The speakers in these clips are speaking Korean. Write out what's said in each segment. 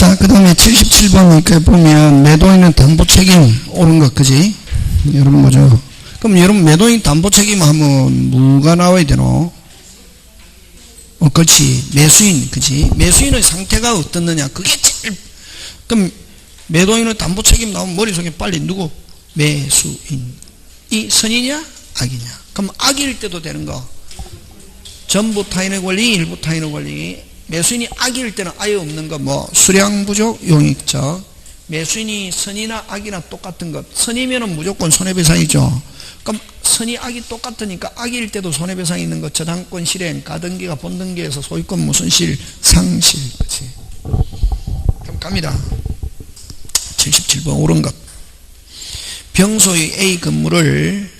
자, 그 다음에 77번 이렇게 보면 매도인은 담보 책임 옳은 것, 그지? 여러분 뭐죠? 그럼 여러분 매도인 담보 책임 하면 뭐가 나와야 되노? 그렇지. 매수인, 그지? 매수인의 상태가 어떻느냐. 그게 제일, 그럼 매도인의 담보 책임 나오면 머릿속에 빨리 누구? 매수인. 이 선이냐? 악이냐? 그럼 악일 때도 되는 거. 전부 타인의 권리, 일부 타인의 권리. 매수인이 악일 때는 아예 없는 거, 뭐, 수량 부족, 용익적. 매수인이 선이나 악이나 똑같은 것. 선이면은 무조건 손해배상이죠. 그럼 선이 악이 똑같으니까 악일 때도 손해배상이 있는 것. 저당권 실행, 가등기가 본등기에서 소유권 무슨 실, 상실. 그치. 그럼 갑니다. 77번 옳은 것. 병소의 A 건물을,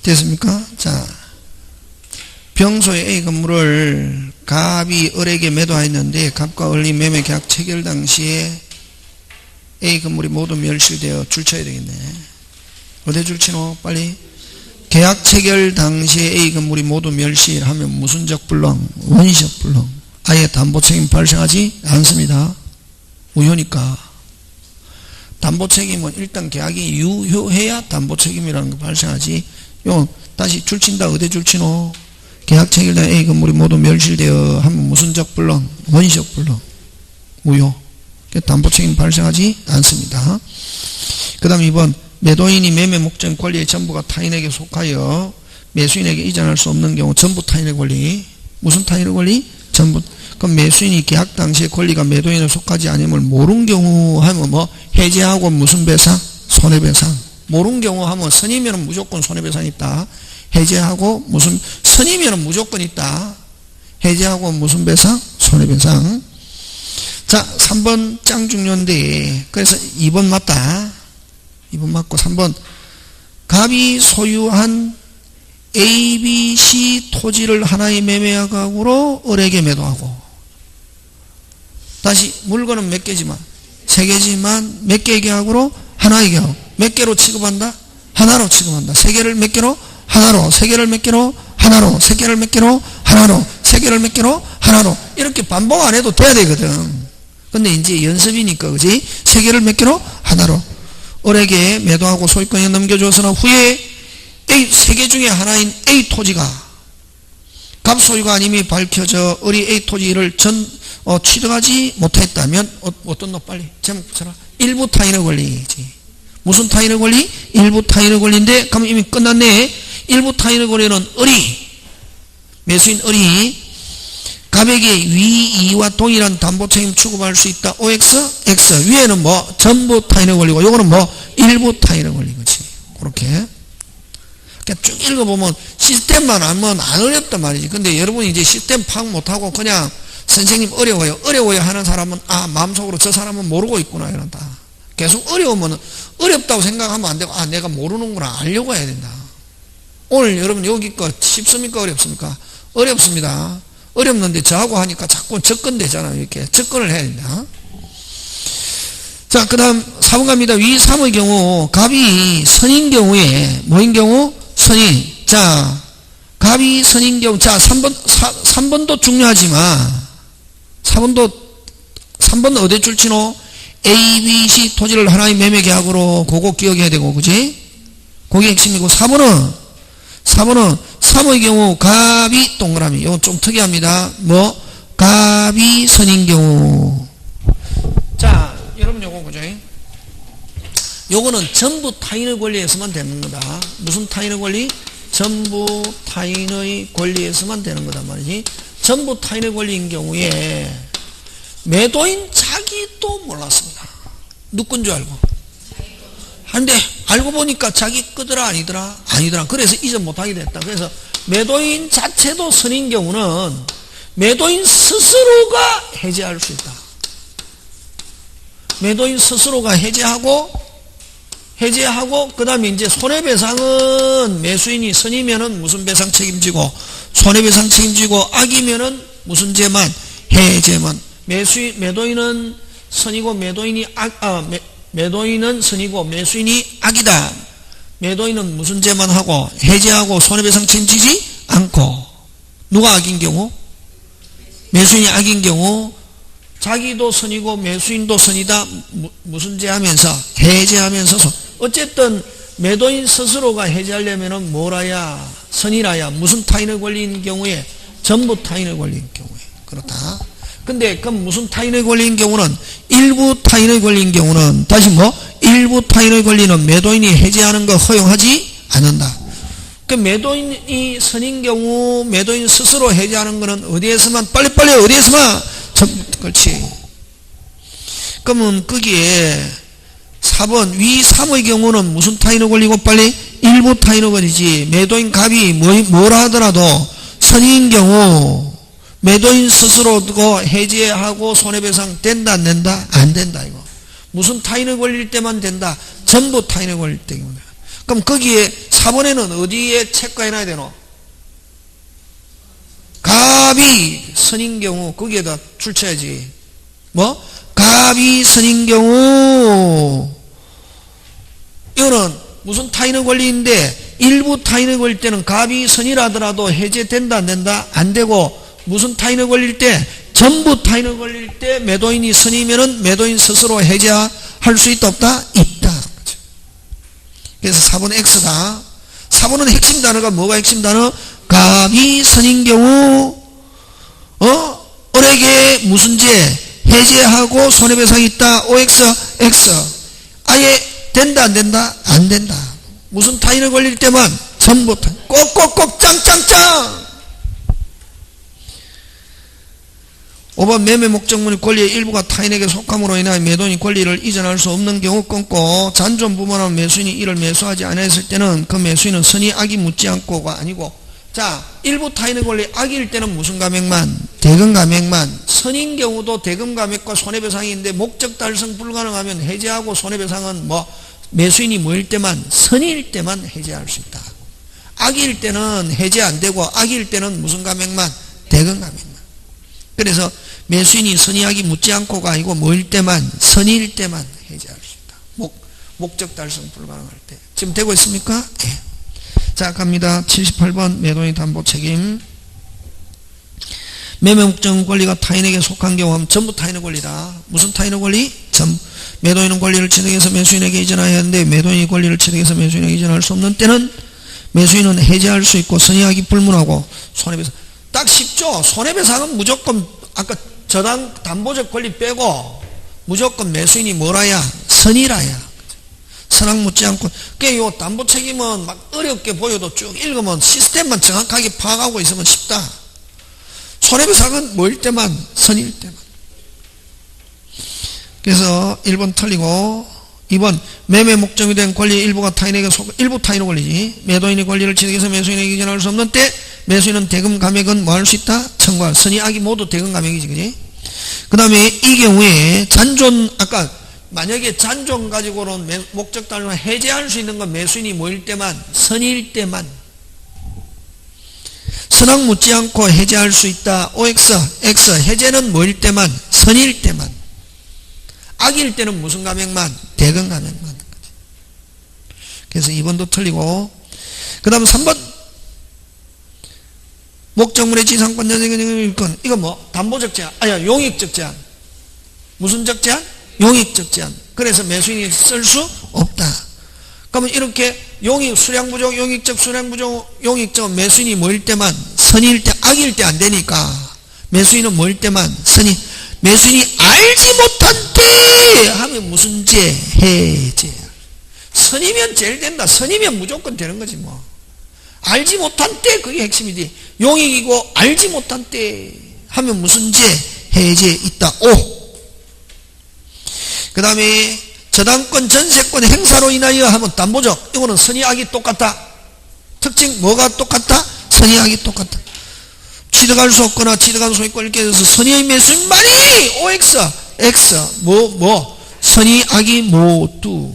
됐습니까? 자, 병소의 A 건물을 갑이 을에게 매도하였는데 갑과 을이 매매 계약 체결 당시에 A 건물이 모두 멸실되어 줄쳐야 되겠네. 어디 줄치노? 빨리. 계약 체결 당시에 A 건물이 모두 멸실하면 무슨적 불능? 원시적 불능. 아예 담보 책임 발생하지 않습니다. 무효니까. 담보 책임은 일단 계약이 유효해야 담보 책임이라는 거 발생하지. 요 다시 줄친다. 어디 줄치노? 계약 체결된 A 건물이 모두 멸실되어 하면 무슨적 불능? 원시적 불능. 무효. 담보 책임 발생하지 않습니다. 그 다음 2번 매도인이 매매 목적 권리의 전부가 타인에게 속하여 매수인에게 이전할 수 없는 경우 전부 타인의 권리. 무슨 타인의 권리? 전부. 그럼 매수인이 계약 당시에 권리가 매도인에 속하지 않음을 모른 경우 하면 뭐 해제하고 무슨 배상? 손해배상. 모른 경우 하면 선이면 무조건 손해배상이 있다. 해제하고 무슨, 선이면 무조건 있다. 해제하고 무슨 배상? 손해배상. 자, 3번 짱 중요한데, 그래서 2번 맞다. 2번 맞고 3번. 갑이 소유한 A, B, C 토지를 하나의 매매가격으로 을에게 매도하고. 다시 물건은 몇 개지만, 3개지만 몇 개의 계약으로? 하나의 계약. 몇 개로 취급한다? 하나로 취급한다. 3개를 몇 개로? 하나로. 3개를 몇 개로? 하나로. 3개를 몇 개로? 하나로. 3개를 몇 개로? 하나로. 이렇게 반복 안 해도 돼야 되거든. 근데 이제 연습이니까, 그지? 3개를 몇 개로? 하나로. 을에게 매도하고 소유권에 넘겨주어서는 후에 A, 3개 중에 하나인 A 토지가 갑 소유가 아님이 밝혀져 을이 A 토지를 취득하지 못했다면, 어떤 너 빨리 제목 붙여라. 일부 타인의 권리지. 무슨 타인의 권리? 일부 타인의 권리인데, 그럼 이미 끝났네. 일부 타인의 권리는 을이, 매수인 을이 갑에게 위이와 동일한 담보 책임 취급할 수 있다. OX, X. 위에는 뭐 전부 타인의 권리고, 요거는 뭐 일부 타인의 권리거지. 그렇게. 그러니까 쭉 읽어보면 시스템만 알면 안 어렵단 말이지. 근데 여러분이 이제 시스템 파악 못하고 그냥 선생님 어려워요 하는 사람은, 아, 마음속으로 저 사람은 모르고 있구나 이런다. 계속 어려우면 어렵다고 생각하면 안 되고, 아, 내가 모르는구나 알려고 해야 된다. 오늘 여러분 여기 거 쉽습니까? 어렵습니까? 어렵습니다. 어렵는데 저하고 하니까 자꾸 접근되잖아요. 이렇게 접근을 해야 된다. 자, 그 다음 4번 갑니다. 위 3의 경우 갑이 선인 경우에 뭐인 경우? 선인. 자, 갑이 선인 경우. 자, 3번도 중요하지만 3번은 어디 줄치노? A, B, C 토지를 하나의 매매 계약으로 그거 기억해야 되고, 그지? 그게 핵심이고, 4번은 3의 경우 갑이 동그라미. 이건 좀 특이합니다. 뭐? 갑이 선인 경우. 자, 여러분 요거 보죠. 요거는 전부 타인의 권리에서만 되는 거다. 무슨 타인의 권리? 전부 타인의 권리에서만 되는 거다 말이지. 전부 타인의 권리인 경우에 매도인 자기도 몰랐습니다. 누군 줄 알고. 근데 알고 보니까 자기 거더라 아니더라? 아니더라. 그래서 이전 못하게 됐다. 그래서 매도인 자체도 선인 경우는 매도인 스스로가 해제할 수 있다. 매도인 스스로가 해제하고 그 다음에 이제 손해배상은 매수인이 선이면은 무슨 배상 책임지고, 손해배상 책임지고, 악이면은 무슨 죄만? 해제만. 매도인은 선이고 매도인은 선이고 매수인이 악이다. 매도인은 무슨 죄만 하고 해제하고 손해배상 책임지지 않고. 누가 악인 경우? 매수인이 악인 경우 자기도 선이고 매수인도 선이다. 무슨 죄하면서? 해제하면서 어쨌든 매도인 스스로가 해제하려면은 뭐라야? 선이라야. 무슨 타인의 권리인 경우에? 전부 타인의 권리인 경우에. 그렇다. 근데 그럼 무슨 타인의 권리인 경우는? 일부 타인의 권리인 경우는 다시 일부 타인의 권리는 매도인이 해제하는 거 허용하지 않는다. 그 매도인이 선인 경우 매도인 스스로 해제하는 거는 어디에서만 빨리빨리 어디에서만 그렇지. 그러면 거기에 4번 위 3의 경우는 무슨 타인의 권리고 빨리 일부 타인의 권리지. 매도인 갑이 뭐라 하더라도 선인 경우 매도인 스스로 두고 해제하고 손해배상 된다 안 된다? 안 된다 이거. 무슨 타인의 권리일 때만 된다. 전부 타인의 권리일 때문에. 그럼 거기에 4번에는 어디에 체크해놔야 되노? 갑이 선인 경우 거기에다 출처야지. 갑이 선인 경우 이거는 무슨 타인의 권리인데 일부 타인의 권리일 때는 갑이 선이라더라도 해제된다 안 된다? 안 되고 무슨 타인의 권리일 때? 전부 타인의 권리일 때 매도인이 선이면은 매도인 스스로 해제할 수 있다 없다? 있다. 그래서 4번 X다. 4번은 핵심 단어가 뭐가 핵심 단어? 갑이 선인 경우 을에게 무슨 죄? 해제하고 손해배상이 있다. OX X. 아예 된다 안 된다? 안 된다. 무슨 타인의 권리일 때만 전부 타인. 꼭꼭꼭 짱짱짱. 5번 매매 목적물의 권리의 일부가 타인에게 속함으로 인하여 매도인이 권리를 이전할 수 없는 경우 끊고 잔존 부분하면 매수인이 이를 매수하지 않았을 때는 그 매수인은 선이 악이 묻지 않고가 아니고 자 일부 타인의 권리 악일 때는 무슨 감액만? 대금 감액만. 선인 경우도 대금 감액과 손해배상인데 목적 달성 불가능하면 해제하고 손해배상은 매수인이 뭐일 때만? 선일 때만 해제할 수 있다. 악일 때는 해제 안 되고 악일 때는 무슨 감액만? 대금 감액만. 그래서 매수인이 선의악이 묻지 않고가 아니고 뭐일 때만? 선의일 때만 해제할 수 있다. 목적 달성 불가능할 때. 지금 되고 있습니까? 네. 자 갑니다. 78번 매도인 담보 책임. 매매 목적 권리가 타인에게 속한 경우 전부 타인의 권리다. 무슨 타인의 권리? 매도인은 권리를 취득해서 매수인에게 이전해야 하는데 매도인이 권리를 취득해서 매수인에게 이전할 수 없는 때는 매수인은 해제할 수 있고 선의악이 불문하고 손해배상. 딱 쉽죠. 손해배상은 무조건 아까 저당 담보적 권리 빼고 무조건 매수인이 뭐라야? 선이라야. 선악 묻지 않고. 그게 요 담보 책임은 막 어렵게 보여도 쭉 읽으면 시스템만 정확하게 파악하고 있으면 쉽다. 손해배상은 뭐일 때만? 선일 때만. 그래서 1번 틀리고 2번 매매 목적이 된 권리의 일부가 타인에게 일부 타인의 권리지. 매도인의 권리를 취득해서 매수인에게 이전할 수 없는 때 매수인은 대금 감액은 뭐 할 수 있다? 청구할. 선의 악이 모두 대금 감액이지 그지? 그 다음에 이 경우에 잔존 아까 만약에 잔존 가지고는 목적 달성을 해제할 수 있는 건 매수인이 뭐일 때만? 선일 때만. 선악 묻지 않고 해제할 수 있다. OX X 해제는 뭐일 때만? 선일 때만. 악일 때는 무슨 감액만? 대금 감액만. 그래서 2번도 틀리고 그 다음 3번 목적물의 지상권 연장권 이거 담보적 제한 용익적 제한. 무슨 적 제한? 용익적 제한. 그래서 매수인이 쓸 수 없다. 그러면 이렇게 수량 부족 용익적 수량 부족 용익적 매수인이 뭐일 때만? 선일 때 악일 때 안 되니까 매수인은 뭐일 때만? 선이. 매수인이 알지 못한 때 하면 무슨 죄? 해제. 선이면 제일 된다. 선이면 무조건 되는 거지 뭐. 알지 못한 때 그게 핵심이지. 용익이고 알지 못한 때 하면 무슨 죄? 해제 있다. 5. 그 다음에 저당권 전세권 행사로 인하여 하면 담보적. 이거는 선의악이 똑같다. 특징 뭐가 똑같다? 선의악이 똑같다. 취득할 수 없거나 취득한 소유권을 깨져서 선의의 매수인만이 OX X 선의악이 모두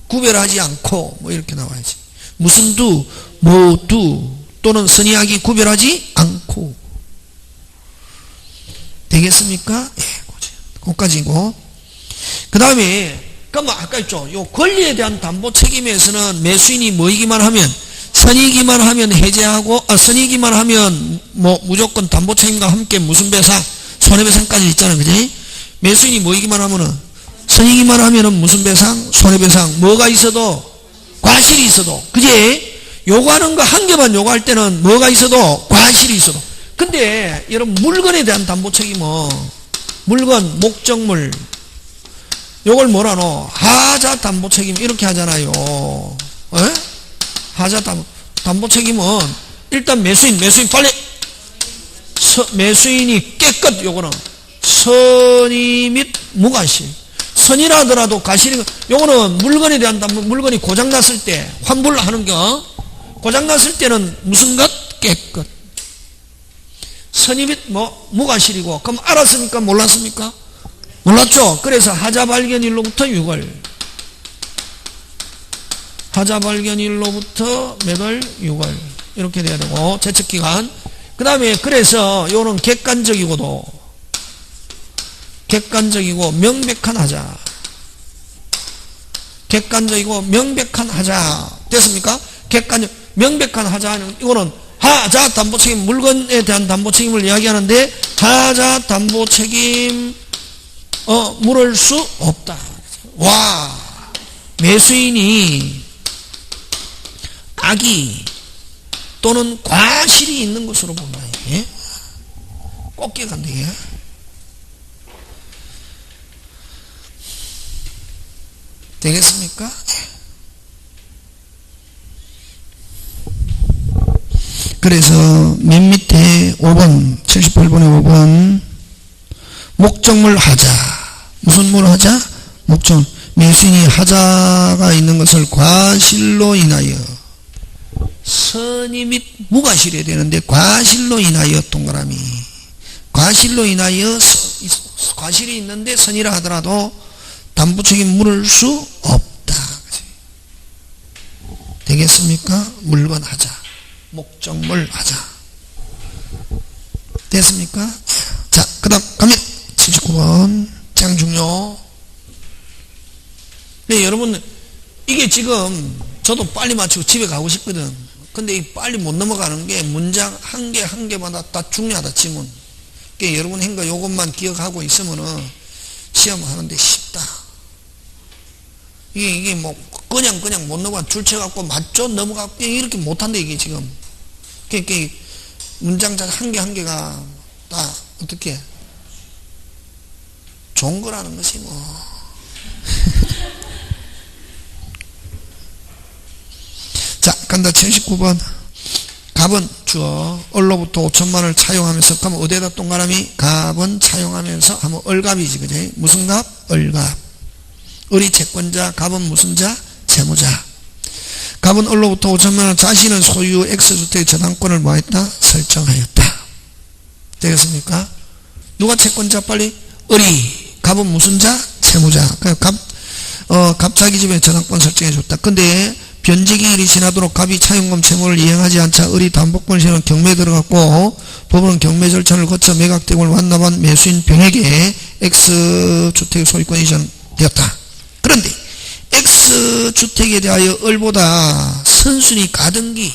구별하지 않고 이렇게 나와야지. 무슨 두? 모두 또는 선의악이 구별하지 않고. 되겠습니까? 예, 거기까지고. 그 다음에 그럼 아까 있죠. 요 권리에 대한 담보 책임에서는 매수인이 뭐이기만 하면 선이기만 하면 해제하고, 선이기만 하면 뭐 무조건 담보책임과 함께 무슨 배상, 손해배상까지 있잖아요. 그지? 매수인이 뭐이기만 하면은, 선이기만 하면은 무슨 배상, 손해배상, 뭐가 있어도, 과실이 있어도, 그지? 요구하는 거 한 개만 요구할 때는 뭐가 있어도, 과실이 있어도. 근데 여러분, 물건에 대한 담보책임은 물건, 목적물, 요걸 뭐라노? 하자 담보책임 이렇게 하잖아요. 에? 하자 담보책임은 일단 매수인 빨리 매수인이 깨끗, 요거는 선의 및 무과실. 선이라 하더라도 과실이, 요거는 물건에 대한 담보, 물건이 고장났을 때 환불하는 거, 고장났을 때는 무슨 것? 깨끗. 선의 및 무과실이고. 그럼 알았습니까? 몰랐습니까? 몰랐죠? 그래서 하자 발견일로부터 6월. 하자 발견일로부터 몇 월? 6월. 이렇게 돼야 되고, 제척기간. 그 다음에, 그래서, 요는 객관적이고 명백한 하자. 객관적이고 명백한 하자. 됐습니까? 명백한 하자는, 이거는 하자 담보책임, 물건에 대한 담보책임을 이야기하는데, 하자 담보책임, 물을 수 없다. 와, 매수인이 악의 또는 과실이 있는 것으로 본다. 예? 꼭 기억한다. 예? 되겠습니까? 그래서 맨 밑에 5번 78번에 5번 목적물 하자. 무슨 물 하자? 목적. 매수인이 하자가 있는 것을 과실로 인하여, 선의 및 무과실이 되는데 과실로 인하여 동그라미. 과실로 인하여 과실이 있는데 선이라 하더라도 담보책임 물을 수 없다. 되겠습니까? 물건 하자. 목적물 하자. 됐습니까? 자, 그 다음 가면 79번 장중요. 네, 여러분, 이게 지금 저도 빨리 맞추고 집에 가고 싶거든. 근데 빨리 못 넘어가는 게 문장 한 개 한 개마다 다 중요하다. 지문. 그러니까 여러분 한 거 요것만 기억하고 있으면은 시험 하는데 쉽다. 이게 뭐 그냥 못 넘어가. 줄쳐갖고 맞죠? 넘어가고 이렇게 못한다. 이게 지금. 그러니까 문장 한 개 한 개가 다 어떻게 좋은 거라는 것이 뭐. 자, 간다. 79번. 갑은 주어. 을로부터 5천만을 차용하면서, 그러면 어디에다 동그라미? 갑은 차용하면서 하면 을갑이지, 그지? 무슨 갑? 을갑. 을이 채권자, 갑은 무슨 자? 채무자. 갑은 을로부터 5천만원 자신은 소유 X주택의 저당권을 뭐했다? 설정하였다. 되겠습니까? 누가 채권자? 빨리. 을이. 갑은 무슨 자? 채무자. 갑 자기 집에 저당권 설정해줬다. 근데 변제기일이 지나도록 갑이 차용금 채무를 이행하지 않자 을이 담보권을 실은 경매에 들어갔고, 법원은 경매 절차를 거쳐 매각대금을 완납한 매수인 병에게 X주택의 소유권이 이전되었다. 그런데 X주택에 대하여 을보다 선순위 가등기,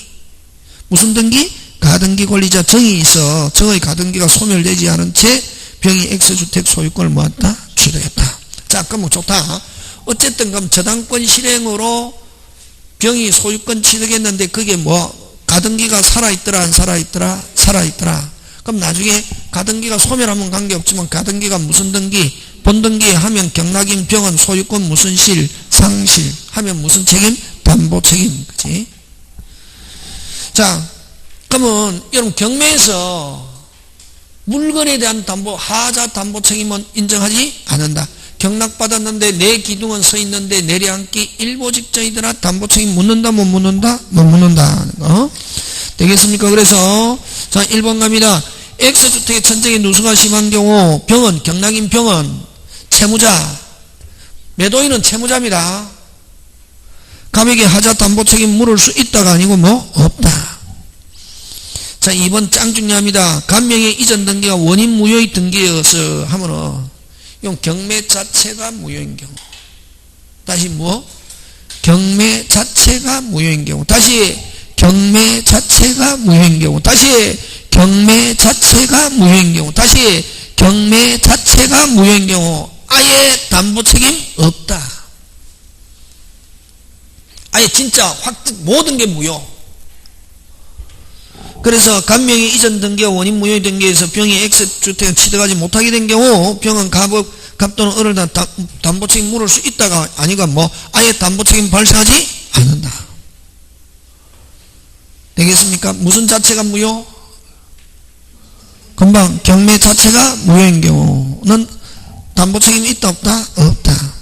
무슨 등기? 가등기 권리자 정이 있어 정의 가등기가 소멸되지 않은 채 병이 X주택 소유권을 모았다? 취득했다. 자, 그럼 좋다. 어쨌든 그럼 저당권 실행으로 병이 소유권 취득했는데 그게 가등기가 살아있더라 안 살아있더라? 살아있더라. 그럼 나중에 가등기가 소멸하면 관계없지만 가등기가 무슨 등기? 본등기에 하면 경락인 병은 소유권 무슨 실? 상실. 하면 무슨 책임? 담보책임. 그치? 자, 그러면 여러분 경매에서 물건에 대한 담보, 하자 담보책임은 인정하지 않는다. 경락받았는데 내 기둥은 서 있는데 내려앉기 일보 직전이더라. 담보책임 묻는다 못 묻는다? 못 묻는다. 되겠습니까? 그래서 자 1번 갑니다. X주택의 천정의 누수가 심한 경우 병은, 경락인 병은 채무자, 매도인은 채무자입니다. 갑에게 하자 담보책임 물을 수 있다가 아니고 없다. 자 2번 짱 중요합니다. 갑명의 이전 등기가 원인 무효의 등기여서 하면은 이건 경매 자체가 무효인 경우. 다시 경매 자체가 무효인 경우. 다시 경매 자체가 무효인 경우. 다시 경매 자체가 무효인 경우. 다시 경매 자체가 무효인 경우. 아예 담보 책임 없다. 아예 진짜 모든 게 무효. 그래서 간명이 이전 등기와 원인 무효의 등기에서 병이 X주택을 취득하지 못하게 된 경우 병은 갑 또는 을을 담보 책임 물을 수 있다가 아니가 아예 담보 책임 발생하지 않는다. 되겠습니까? 무슨 자체가 무효? 금방 경매 자체가 무효인 경우는 담보 책임이 있다 없다? 없다.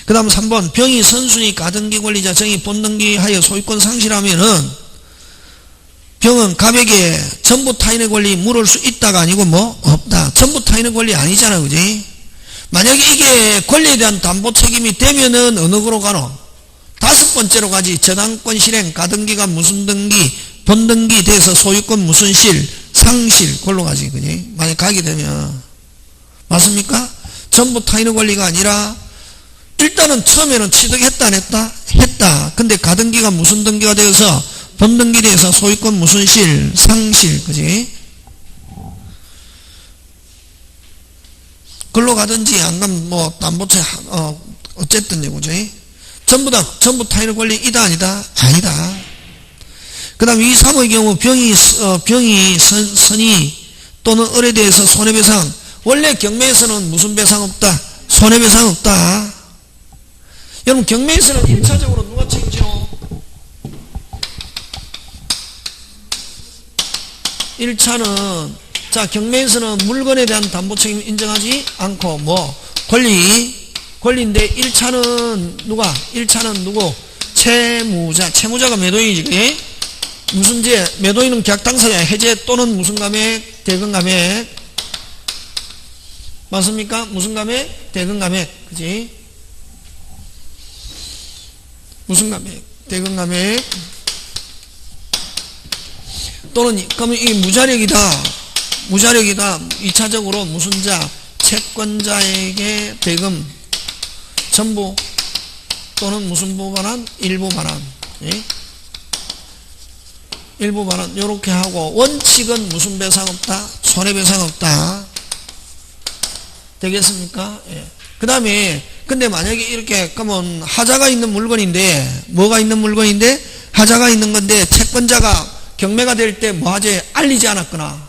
그 다음 3번 병이 선순위 가등기 권리자 정의 본등기하여 소유권 상실하면은 병은 갑에게 전부 타인의 권리 물을 수 있다가 아니고 없다. 전부 타인의 권리 아니잖아, 그지? 만약에 이게 권리에 대한 담보 책임이 되면은 어느 거로 가노? 5번째로 가지. 저당권 실행, 가등기가 무슨 등기, 본등기 돼서 소유권 무슨 실, 상실, 그걸로 가지, 그지? 만약 가게 되면. 맞습니까? 전부 타인의 권리가 아니라, 일단은 처음에는 취득했다, 안 했다? 했다. 근데 가등기가 무슨 등기가 되어서 본등기 돼서 소유권 무슨 실, 상실, 그지? 글로 가든지 안 가면 담보채 어쨌든 그지? 전부 타인의 권리 이다 아니다? 아니다. 그 다음 2, 3의 경우 병이 선의 또는 을에 대해서 손해배상. 원래 경매에서는 무슨 배상 없다? 손해배상 없다. 여러분 경매에서는 1차적으로 누가 책임져? 1차는 경매에서는 물건에 대한 담보 책임 인정하지 않고 권리인데 1차는 누가? 1차는 누구? 채무자가 매도인이지, 그게? 무슨 죄? 매도인은 계약 당사자 해제 또는 무슨 감액? 대금 감액. 맞습니까? 무슨 감액? 대금 감액, 그지? 무슨 감액? 대금 감액. 또는 그러면 이게 무자력이다. 2차적으로 무슨 자? 채권자에게 대금 전부 또는 무슨 부 반환? 일부 반환. 예? 일부 반환 요렇게 하고 원칙은 무슨 배상 없다? 손해배상 없다. 되겠습니까? 예. 그 다음에 근데 만약에 이렇게 그러면 하자가 있는 물건인데 뭐가 있는 물건인데 하자가 있는 건데 채권자가 경매가 될 때 뭐하지? 알리지 않았거나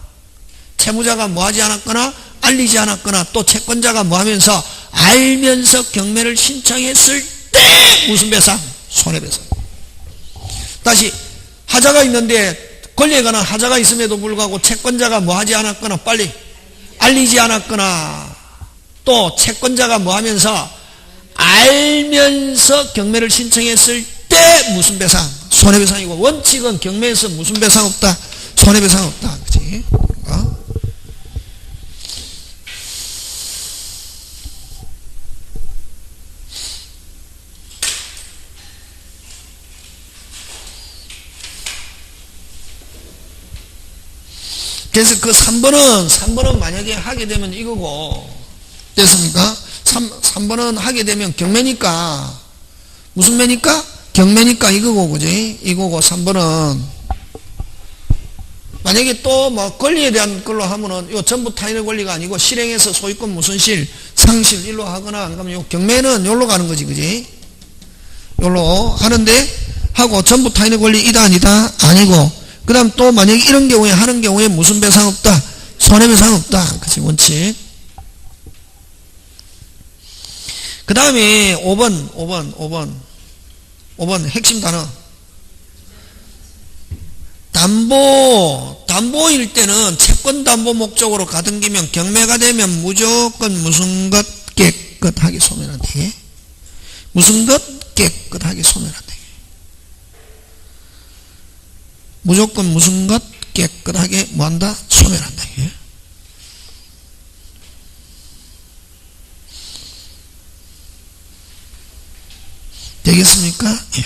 채무자가 뭐하지 않았거나 알리지 않았거나 또 채권자가 뭐하면서 알면서 경매를 신청했을 때 무슨 배상? 손해배상. 다시 하자가 있는데 권리에 관한 하자가 있음에도 불구하고 채권자가 뭐하지 않았거나 빨리 알리지 않았거나 또 채권자가 뭐하면서 알면서 경매를 신청했을 때 무슨 배상? 손해배상이고 원칙은 경매에서 무슨 배상 없다? 손해배상 없다. 그치? 그래서 그 3번은 만약에 하게 되면 이거고 됐습니까? 3번은 하게 되면 경매니까 무슨 매니까? 경매니까 이거고 그지? 이거고 3번은 만약에 또 권리에 대한 걸로 하면은 요 전부 타인의 권리가 아니고 실행해서 소유권 무슨 실 상실 일로 하거나 안 가면 요 경매는 요로 가는 거지 그지? 요로 하는데 하고 전부 타인의 권리 이다 아니다? 아니고 그 다음 또 만약에 이런 경우에 하는 경우에 무슨 배상 없다? 손해배상 없다. 그치? 원칙. 그 다음에 5번 핵심 단어. 담보일 때는 채권 담보 목적으로 가등기면 경매가 되면 무조건 무슨 것 깨끗하게 소멸한다. 무슨 것 깨끗하게 소멸한다. 무조건 무슨 것 깨끗하게 뭐한다? 소멸한다. 되겠습니까? 예.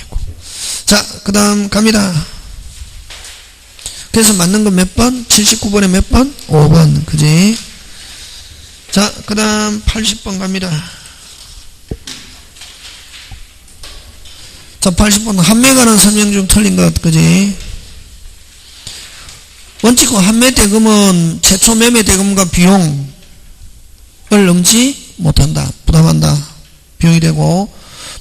자, 그 다음 갑니다. 그래서 맞는 건 몇 번? 79번에 몇 번? 5번. 그지? 자, 그 다음 80번 갑니다. 자, 80번 한매에 관한 설명 중 틀린 것, 그지? 원칙은 한매 대금은 최초 매매 대금과 비용을 넘지 못한다. 부담한다. 비용이 되고,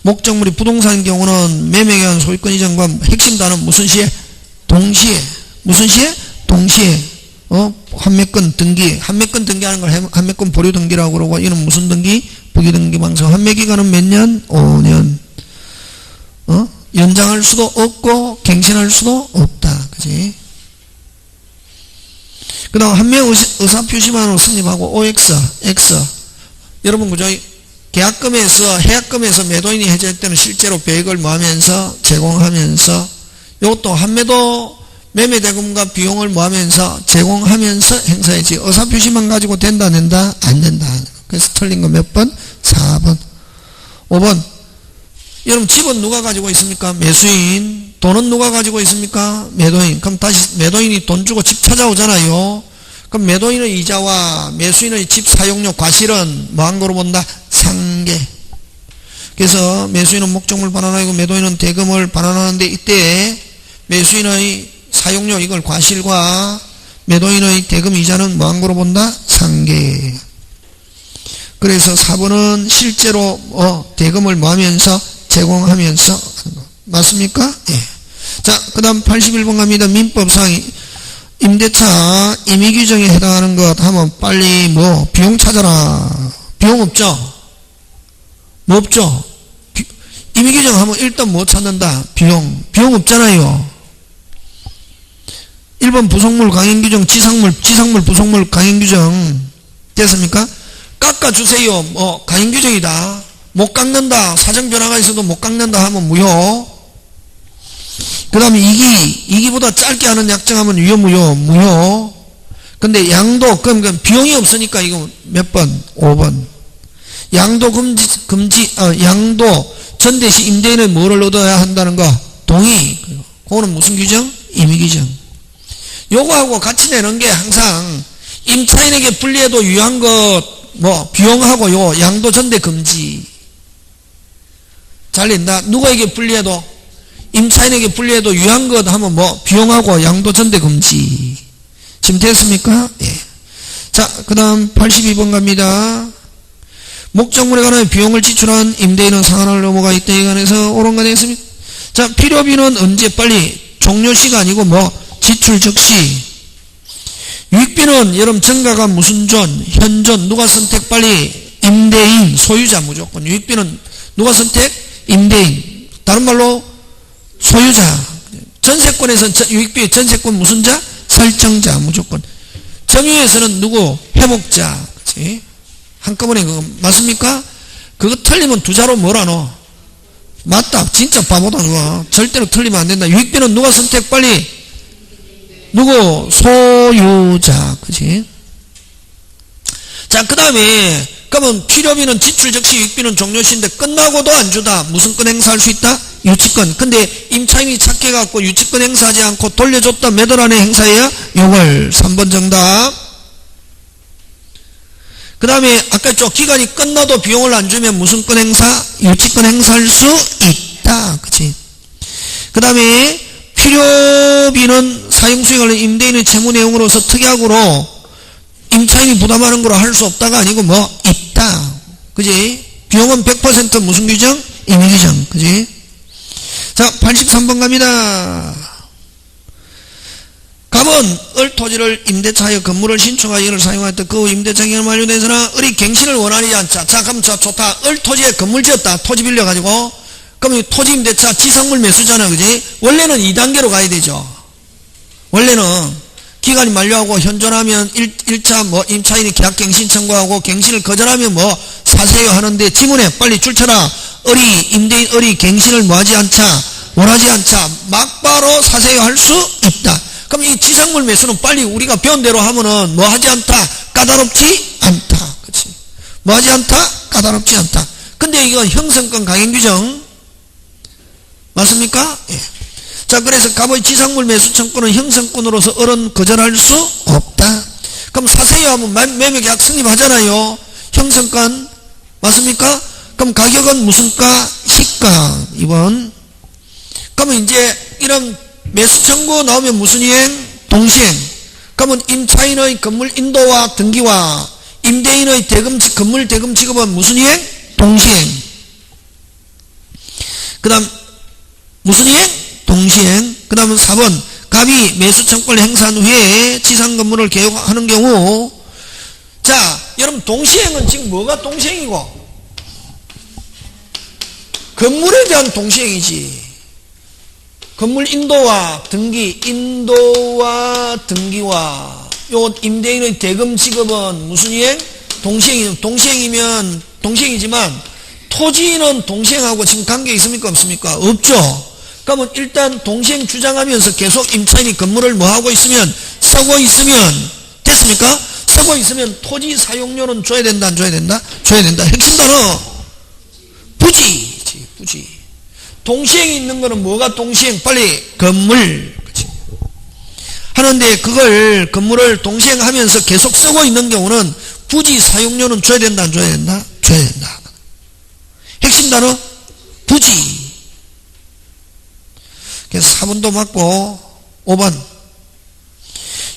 목적물이 부동산인 경우는 매매에 의한 소유권 이전과 핵심 단어는 무슨 시에? 동시에. 무슨 시에? 동시에. 한매권 등기. 한매권 등기하는 걸 한매권 보류 등기라고 그러고, 이는 무슨 등기? 부기 등기 방송. 한매 기간은 몇 년? 5년. 연장할 수도 없고, 갱신할 수도 없다. 그지? 그 다음, 한매 의사표시만으로 성립하고, OX, X. 여러분, 그죠? 계약금에서, 해약금에서 매도인이 해지할 때는 실제로 배액을 뭐하면서, 제공하면서, 이것도 한매도 매매대금과 비용을 뭐하면서, 제공하면서 행사해야지. 의사표시만 가지고 된다, 안 된다? 안 된다. 그래서 틀린 거 몇 번? 4번. 5번. 여러분, 집은 누가 가지고 있습니까? 매수인. 돈은 누가 가지고 있습니까? 매도인. 그럼 다시 매도인이 돈 주고 집 찾아오잖아요. 그럼 매도인의 이자와 매수인의 집 사용료 과실은 뭐한 거로 본다? 상계. 그래서 매수인은 목적물 반환하고 매도인은 대금을 반환하는데, 이때 매수인의 사용료 이걸 과실과 매도인의 대금 이자는 뭐한 거로 본다? 상계. 그래서 4번은 실제로 대금을 뭐하면서? 제공하면서 하는 거. 맞습니까? 예. 자, 그 다음 81번 갑니다. 민법상 임대차 임의규정에 해당하는 것 하면 빨리 비용 찾아라. 비용 없죠? 뭐 없죠? 임의규정 하면 일단 뭐 찾는다? 비용. 비용 없잖아요. 1번 부속물 강행규정, 지상물 부속물 강행규정. 됐습니까? 깎아주세요. 강행규정이다. 못 깎는다. 사정 변화가 있어도 못 깎는다 하면 무효. 그 다음에 이기보다 짧게 하는 약정하면 무효. 근데 양도, 그럼 비용이 없으니까 이거 몇 번? 5번. 양도 양도 전대시 임대인은 뭐를 얻어야 한다는 거? 동의. 그거는 무슨 규정? 임의규정. 요거하고 같이 내는 게 항상 임차인에게 불리해도 유한 것, 비용하고 양도 전대 금지. 잘린다. 누구에게 불리해도? 임차인에게 불리해도 유한 것 하면 비용하고 양도 전대 금지. 지금 됐습니까? 예. 자, 그 다음 82번 갑니다. 목적물에 관한 비용을 지출한 임대인은 상한을 넘어가 있다에 관해서 옳은가 되겠습니까? 자, 필요비는 언제? 빨리. 종료시가 아니고 지출 즉시. 유익비는 여러분 증가가 무슨 존? 현존. 누가 선택? 빨리. 임대인, 소유자 무조건. 유익비는 누가 선택? 임대인. 다른 말로 소유자. 전세권에서는 유익비의 전세권 무슨 자? 설정자 무조건. 점유에서는 누구? 회복자. 그치? 한꺼번에 그거 맞습니까? 그거 틀리면 두 자로 뭐라 너? 맞다. 진짜 바보다 그거. 절대로 틀리면 안 된다. 유익비는 누가 선택? 빨리. 누구? 소유자. 그치? 자, 그 다음에 그러면 필요비는 지출 즉시 유익비는 종료시인데 끝나고도 안 주다. 무슨 건 행사할 수 있다? 유치권. 근데 임차인이 착해갖고 유치권 행사하지 않고 돌려줬다. 몇 월 안에 행사해야? 6월. 3번 정답. 그 다음에 아까 기간이 끝나도 비용을 안 주면 무슨 건 행사? 유치권 행사할 수 있다. 그치? 그 다음에 필요비는 사용수익을 임대인의 채무 내용으로서 특약으로 임차인이 부담하는 거로 할 수 없다가 아니고 있다. 그지? 비용은 100% 무슨 규정? 임의규정. 그지? 자, 83번 갑니다. 갑은 을토지를 임대차하여 건물을 신축하여 이를 사용할 때 그 임대차 기간 만료돼서나 을이 갱신을 원하지 않자. 자, 그럼 좋다. 을토지에 건물 지었다. 토지 빌려가지고. 그럼 토지 임대차 지상물 매수잖아. 그지? 원래는 2단계로 가야 되죠. 원래는 기간이 만료하고 현존하면 1차 임차인이 계약갱신 청구하고 갱신을 거절하면 사세요 하는데 지문에 빨리 줄쳐라. 임대인 갱신을 뭐하지 않자? 원하지 않자. 막바로 사세요 할 수 있다. 그럼 이 지상물 매수는 빨리 우리가 배운 대로 하면은 뭐하지 않다? 까다롭지 않다. 그치? 뭐하지 않다? 까다롭지 않다. 근데 이거 형성권 강행규정 맞습니까? 예. 자, 그래서 갑의 지상물 매수 청구는 형성권으로서 을은 거절할 수 없다. 그럼 사세요 하면 매매계약 성립하잖아요. 형성권 맞습니까? 그럼 가격은 무슨 가? 시가. 2번 그러면 이제 이런 매수 청구 나오면 무슨 이행? 동시행. 그러면 임차인의 건물 인도와 등기와 임대인의 건물 대금 지급은 무슨 이행? 동시행. 그 다음 무슨 이행? 동시행. 그 다음은 4번 갑이 매수 청구를 행사한 후에 지상 건물을 개요하는 경우, 자 여러분 동시행은 지금 뭐가 동시행이고? 건물에 대한 동시행이지. 건물 인도와 등기와 요 임대인의 대금 지급은 무슨 이행? 동시행이지만 토지는 동시행하고 지금 관계 있습니까? 없습니까? 없죠. 그러면 일단 동시행 주장하면서 계속 임차인이 건물을 뭐하고 있으면? 쓰고 있으면 됐습니까? 쓰고 있으면 토지 사용료는 줘야 된다 안 줘야 된다? 줘야 된다. 핵심 단어 부지지. 부지. 동시행이 있는 거는 뭐가 동시행? 빨리 건물. 그치? 하는데 그걸 건물을 동시행하면서 계속 쓰고 있는 경우는 부지 사용료는 줘야 된다 안 줘야 된다? 줘야 된다. 핵심 단어 부지. 그래서 4번도 맞고 5번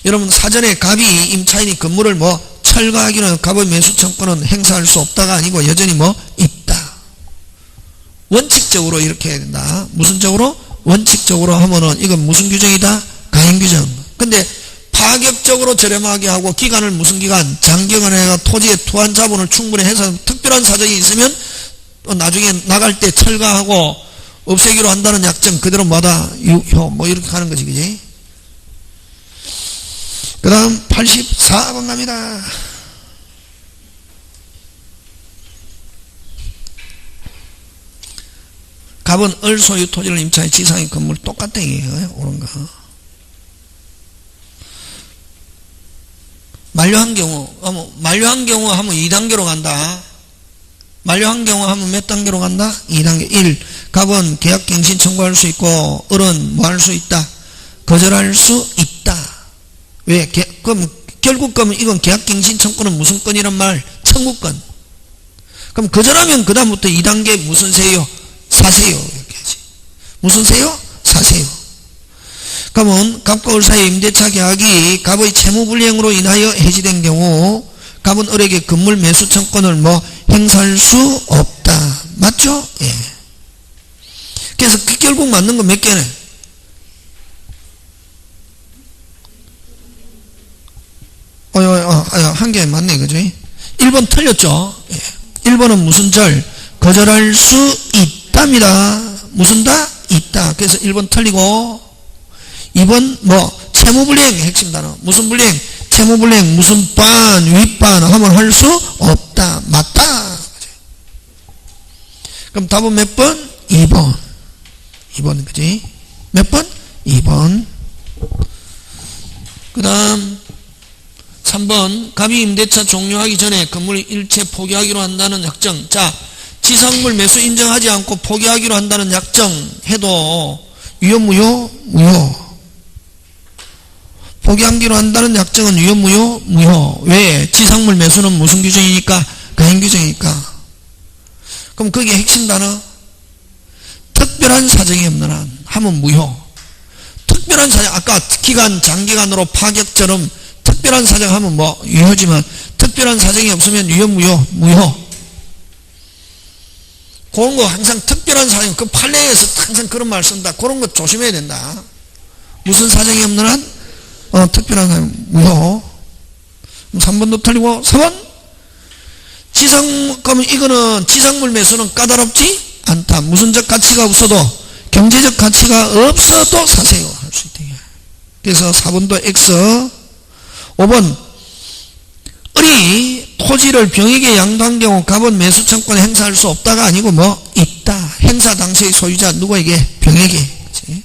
여러분 사전에 갑이 임차인이 건물을 철거하기는 갑의 매수 청구는 행사할 수 없다가 아니고 여전히 있다. 원칙적으로 이렇게 해야 된다. 무슨 적으로? 원칙적으로 하면은 이건 무슨 규정이다? 가행 규정. 근데 파격적으로 저렴하게 하고 기간을 무슨 기간? 장기간에 해가 토지에 투한 자본을 충분히 해서 특별한 사정이 있으면 나중에 나갈 때 철거하고 없애기로 한다는 약정 그대로 유효 이렇게 하는 거지. 그지? 그 다음 84번 갑니다. 갑은 을 소유 토지를 임차해 지상의 건물 똑같다 이게요. 옳은 거. 만료한 경우 하면 2단계로 간다. 만료한 경우 하면 몇 단계로 간다? 2단계. 1. 갑은 계약갱신 청구할 수 있고 을은 뭐 할 수 있다? 거절할 수 있다. 왜? 그럼 결국 그러면 이건 계약갱신 청구는 무슨 건이란 말? 청구권. 그럼 거절하면 그 다음부터 2단계 무슨 세요? 사세요. 이렇게 하지. 무슨 세요? 사세요. 그러면 갑과 을 사이의 임대차 계약이 갑의 채무불이행으로 인하여 해지된 경우 갑은 을에게 건물 매수 청구권을 행사할 수 없다. 맞죠? 예. 그래서 결국 맞는 건 몇 개네? 한 개 맞네. 그죠? 1번 틀렸죠? 예. 1번은 무슨 절? 거절할 수 있답니다. 무슨 다? 있다. 그래서 1번 틀리고 2번 채무불이행 핵심 단어. 무슨 불이행? 채무불이행 무슨 반 윗반 하면 할 수 없다. 맞다. 그럼 답은 몇 번? 2번. 2번 그지? 몇 번? 2번. 그 다음 3번 갑이 임대차 종료하기 전에 건물을 일체 포기하기로 한다는 약정. 자, 지상물 매수 인정하지 않고 포기하기로 한다는 약정 해도 유효 무효? 무효. 포기하기로 한다는 약정은 유효 무효? 무효. 왜? 지상물 매수는 무슨 규정이니까? 가행 규정이니까. 그럼 거기에 핵심 단어 특별한 사정이 없는 한 하면 무효. 특별한 사정 아까 기간 장기간으로 파격처럼 특별한 사정 하면 유효지만 특별한 사정이 없으면 유효 무효? 무효. 그런 거 항상 특별한 사정 그 판례에서 항상 그런 말 쓴다. 그런 거 조심해야 된다. 무슨 사정이 없는 한? 특별한 사정 무효. 3번도 틀리고 4번 그러면 이거는 지상물 매수는 까다롭지 않다. 무슨적 가치가 없어도 경제적 가치가 없어도 사세요 할 수 있다. 그래서 4번도 X. 5번 을이 토지를 병에게 양도한 경우 갑은 매수 청구권 행사할 수 없다가 아니고 있다. 행사 당시의 소유자 누구에게? 병에게. 그치?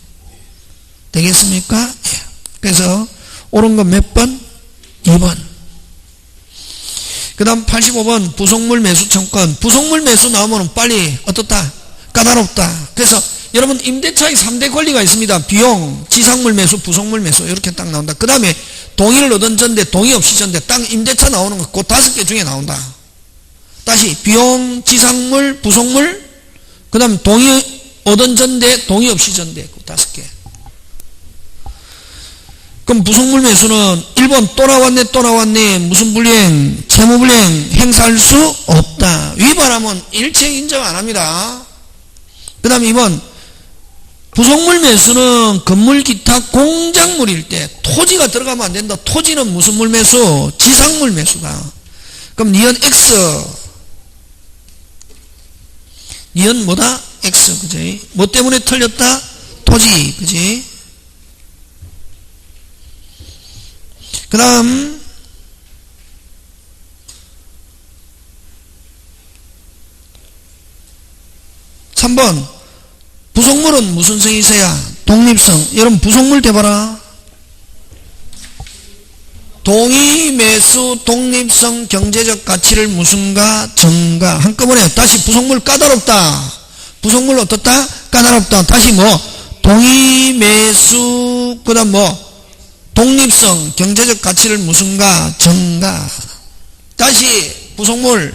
되겠습니까? 예. 그래서 옳은 건 몇 번? 2번. 그 다음 85번 부속물 매수 청구권. 부속물 매수 나오면 빨리 어떻다? 까다롭다. 그래서 여러분 임대차의 3대 권리가 있습니다. 비용, 지상물 매수, 부속물 매수 이렇게 딱 나온다. 그 다음에 동의를 얻은 전대, 동의 없이 전대 딱 임대차 나오는 거 그 5개 중에 나온다. 다시 비용, 지상물, 부속물 그 다음 동의 오던 전대, 동의 없이 전대. 5개. 그럼 부속물 매수는 1번 또 나왔네. 무슨 불이행? 채무불이행 행사할 수 없다. 위반하면 일체 인정 안 합니다. 그 다음에 2번 부속물 매수는 건물 기타 공작물일 때 토지가 들어가면 안 된다. 토지는 무슨 물 매수? 지상물 매수다. 그럼 니은 X. 니은 뭐다? X. 그지? 뭐 때문에 틀렸다? 토지. 그지? 그 다음 3번 부속물은 무슨 성이 있어야? 독립성. 여러분 부속물 대봐라. 동의, 매수, 독립성, 경제적 가치를 무슨가, 정가. 한꺼번에 다시 부속물 까다롭다. 부속물 어떻다? 까다롭다. 다시 뭐? 동의, 매수, 그 다음 뭐? 독립성, 경제적 가치를 무슨가, 정가. 다시 부속물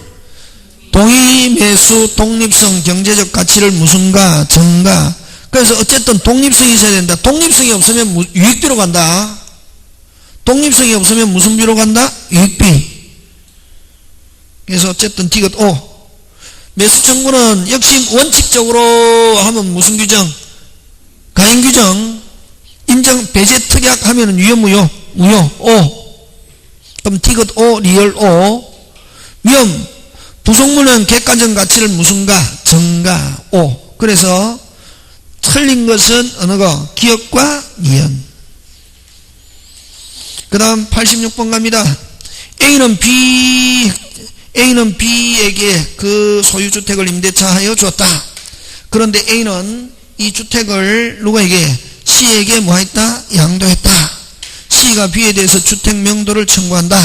동의, 매수, 독립성, 경제적 가치를 무슨가, 정가. 그래서 어쨌든 독립성이 있어야 된다. 독립성이 없으면 유익비로 간다. 독립성이 없으면 무슨 비로 간다? 유익비. 그래서 어쨌든 디귿 O. 매수 청구는 역시 원칙적으로 하면 무슨 규정? 가행 규정. 인정 배제 특약 하면은 유효 무효? 무효. O. 그럼 디귿 O, 리얼 O. 위험. 부속물은 객관적 가치를 무슨가? 정가. O. 그래서 틀린 것은 어느 거? 기억과 니은. 그 다음 86번 갑니다. A는 B에게 그 소유주택을 임대차 하여 주었다. 그런데 A는 이 주택을 누구에게? C에게 뭐 했다? 양도했다. C가 B에 대해서 주택 명도를 청구한다.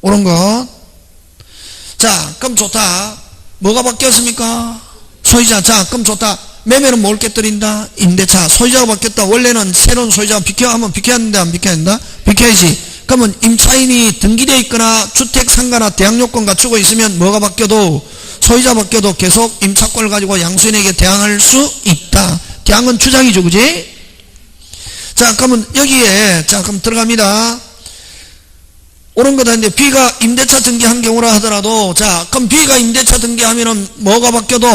옳은 것. 자, 그럼 좋다. 뭐가 바뀌었습니까? 소유자. 자, 그럼 좋다. 매매는 뭘 깨뜨린다? 임대차. 소유자가 바뀌었다. 원래는 새로운 소유자가 하면 비켜야 하는데 안 비켜야 된다? 비켜야지. 그러면 임차인이 등기되어 있거나 주택 상가나 대항요건 갖추고 있으면 뭐가 바뀌어도 소유자 바뀌어도 계속 임차권을 가지고 양수인에게 대항할 수 있다. 대항은 주장이죠. 그지? 자, 그러면 여기에 자, 그럼 들어갑니다. 옳은 거다. 근데 B가 임대차 등기한 경우라 하더라도 자, 그럼 B가 임대차 등기하면은 뭐가 바뀌어도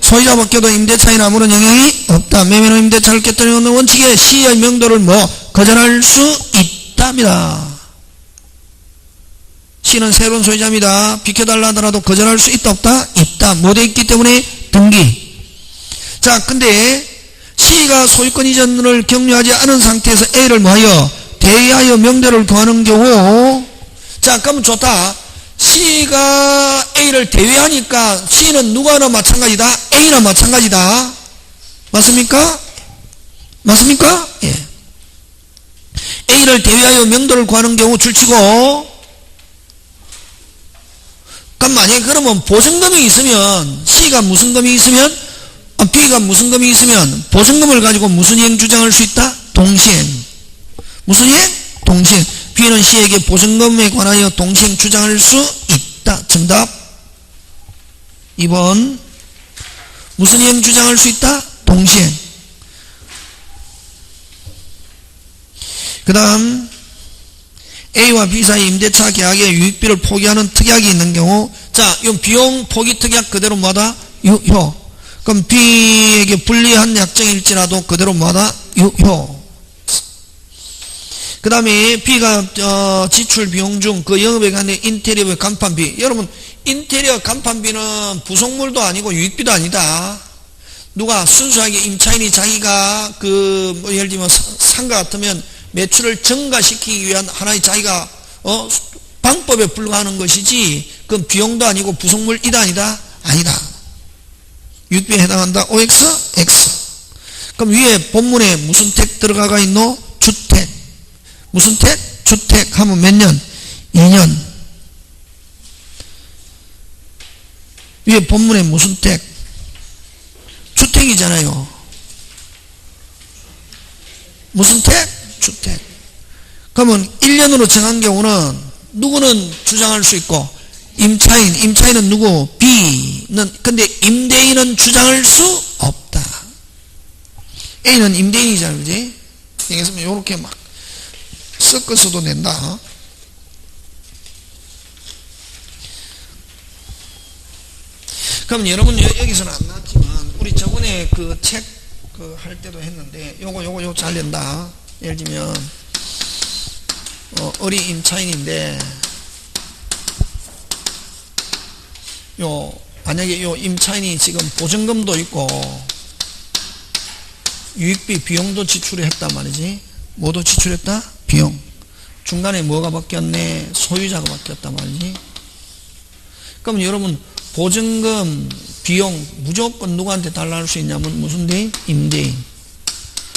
소유자 바뀌어도 임대차에는 아무런 영향이 없다. 매매는 임대차를 깨뜨리는 원칙에 C의 명도를 뭐 거절할 수 있답니다. C는 새로운 소유자입니다. 비켜달라 하더라도 거절할 수 있다 없다? 있다. 뭐 돼 있기 때문에 등기. 자, 근데 C가 소유권 이전을 격려하지 않은 상태에서 A를 뭐하여? 대의하여 명도를 구하는 경우. 자, 그러면 좋다. C가 A를 대위하니까 C는 누구나 마찬가지다? A나 마찬가지다. 맞습니까? 맞습니까? 예. A를 대위하여 명도를 구하는 경우 줄치고. 그럼 만약에 그러면 보증금이 있으면 C가 무슨 금이 있으면 B가 무슨 금이 있으면 보증금을 가지고 무슨 이행 주장할 수 있다? 동시행. 무슨 이행? 동시행. B는 C에게 보증금에 관하여 동시행 주장할 수 있다. 정답 2번. 무슨 이행 주장할 수 있다? 동시행. 그 다음 A와 B 사이 임대차 계약의 유익비를 포기하는 특약이 있는 경우. 자, 이 비용 포기 특약 그대로 뭐다? 유효. 그럼 B에게 불리한 약정일지라도 그대로 뭐다? 유효. 그 다음에 B가 지출 비용 중 그 영업에 관한 인테리어 간판비. 여러분 인테리어 간판비는 부속물도 아니고 유익비도 아니다. 누가 순수하게 임차인이 자기가 뭐 예를 들면 상가 같으면 매출을 증가시키기 위한 하나의 자기가 방법에 불과하는 것이지 그건 비용도 아니고 부속물이다 아니다? 아니다. 유익비에 해당한다. OX? X. 그럼 위에 본문에 무슨 택 들어가가 있노? 주택. 무슨 택? 주택 하면 몇 년? 2년. 위에 본문에 무슨 택? 주택이잖아요. 무슨 택? 주택. 그러면 1년으로 정한 경우는 누구는 주장할 수 있고 임차인은 누구? B는. 근데 임대인은 주장할 수 없다. A는 임대인이잖아, 그지? 되겠습니까? 요렇게 막 섞어서도 된다. 그럼 여러분 여기서는 안 나왔지만 우리 저번에 그 책 할 때도 했는데 요거 잘 된다. 예를 들면 어리 임차인인데 만약에 요 임차인이 지금 보증금도 있고 유익비 비용도 지출했단 말이지. 뭐도 지출했다? 비용. 중간에 뭐가 바뀌었네? 소유자가 바뀌었단 말이지. 그럼 여러분 보증금 비용 무조건 누구한테 달라할 수 있냐면 무슨 대인? 임대인.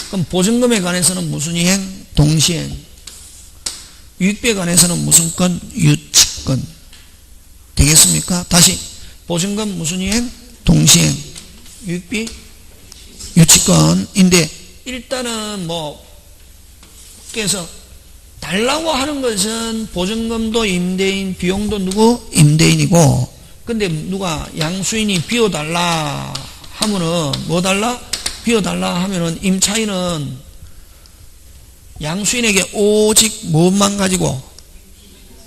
그럼 보증금에 관해서는 무슨 이행? 동시행. 유익비에 관해서는 무슨 건? 유치권. 되겠습니까? 다시 보증금 무슨 이행? 동시행. 유익비? 유치권인데 일단은 그래서 달라고 하는 것은 보증금도 임대인, 비용도 누구? 임대인이고, 근데 누가 양수인이 비워달라 하면은 뭐 달라? 비워달라 하면은 임차인은 양수인에게 오직 뭐만 가지고?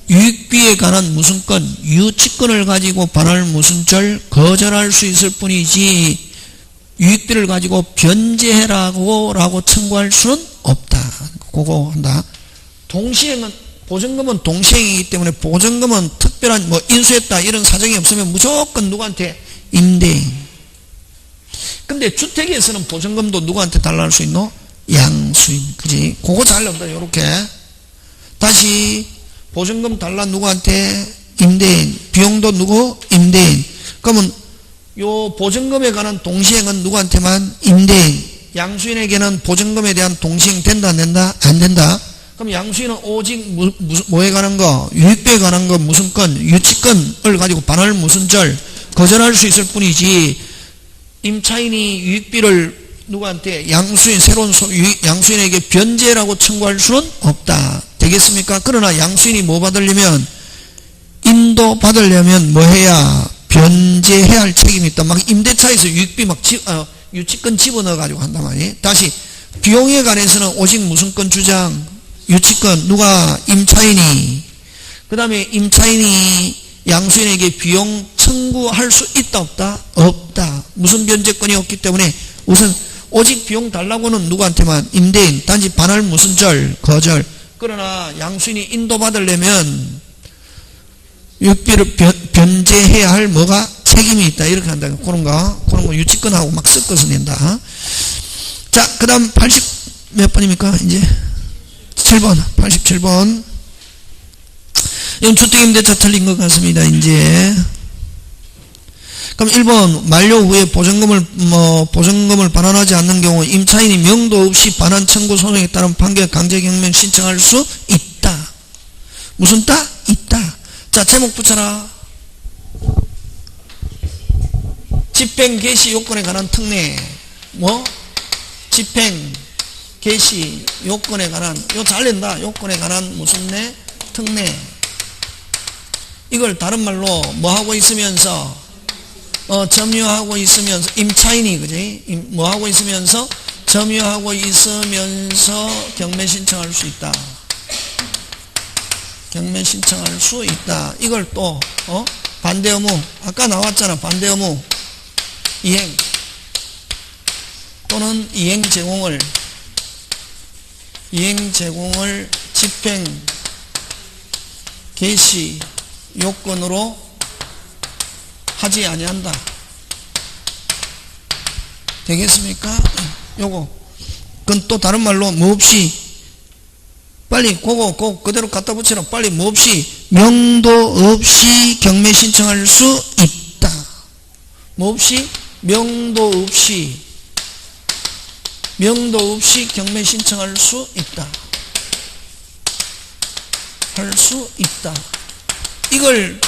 유익비에 관한 무슨 건? 유치권을 가지고 반할 무슨 절? 거절할 수 있을 뿐이지 유익비를 가지고 변제해라고 청구할 수는 없다. 그거 한다. 동시행은 보증금은 동시행이기 때문에 보증금은 특별한 인수했다 이런 사정이 없으면 무조건 누구한테? 임대인. 근데 주택에서는 보증금도 누구한테 달라할 수 있노? 양수인. 그지? 그거 잘 나온다. 요렇게. 다시 보증금 달라 누구한테? 임대인. 비용도 누구? 임대인. 그러면 요 보증금에 관한 동시행은 누구한테만? 임대인. 양수인에게는 보증금에 대한 동시행 된다 안 된다? 안 된다. 그럼 양수인은 오직 뭐에 관한 거? 유익비에 관한 거 무슨 건? 유치권을 가지고 반할 무슨 절? 거절할 수 있을 뿐이지 임차인이 유익비를 누구한테? 양수인, 새로운 양수인에게 변제라고 청구할 수는 없다. 되겠습니까? 그러나 양수인이 뭐 받으려면? 인도 받으려면 뭐 해야? 변제해야 할 책임이 있다. 막 임대차에서 유익비 유치권 집어넣어 가지고 한단 말이에요. 다시 비용에 관해서는 오직 무슨 건 주장? 유치권. 누가? 임차인이. 그 다음에 임차인이 양수인에게 비용 청구할 수 있다 없다? 없다. 무슨 변제권이 없기 때문에 우선 오직 비용 달라고는 누구한테만? 임대인. 단지 반할 무슨 절? 거절. 그러나 양수인이 인도받으려면 유익비를 변제해야 할 뭐가? 책임이 있다. 이렇게 한다. 그런 거 유치권하고 막 섞어서 낸다. 자, 그 다음 80 몇 번입니까? 이제 7번, 87번. 이건 주택임대차 틀린 것 같습니다. 이제. 그럼 1번, 만료 후에 보증금을 반환하지 않는 경우 임차인이 명도 없이 반환 청구 소송에 따른 판결 강제경면 신청할 수 있다. 무슨 따? 있다. 자, 제목 붙여라. 집행 개시 요건에 관한 특례. 집행 개시 요건에 관한, 잘 낸다. 요건에 관한 무슨 내? 특례. 이걸 다른 말로 뭐 하고 있으면서 점유하고 있으면서 임차인이 그지? 뭐 하고 있으면서 점유하고 있으면서 경매 신청할 수 있다. 경매 신청할 수 있다. 이걸 또 반대 의무. 아까 나왔잖아. 반대 의무. 이행 또는 이행 제공을 집행 개시 요건으로 하지 아니한다. 되겠습니까? 요거. 그건 또 다른 말로 뭐 없이 빨리 그거 그대로 갖다 붙이라. 빨리 뭐 없이 명도 없이 경매 신청할 수 있다. 뭐 없이? 명도 없이 경매 신청할 수 있다. 할 수 있다. 이걸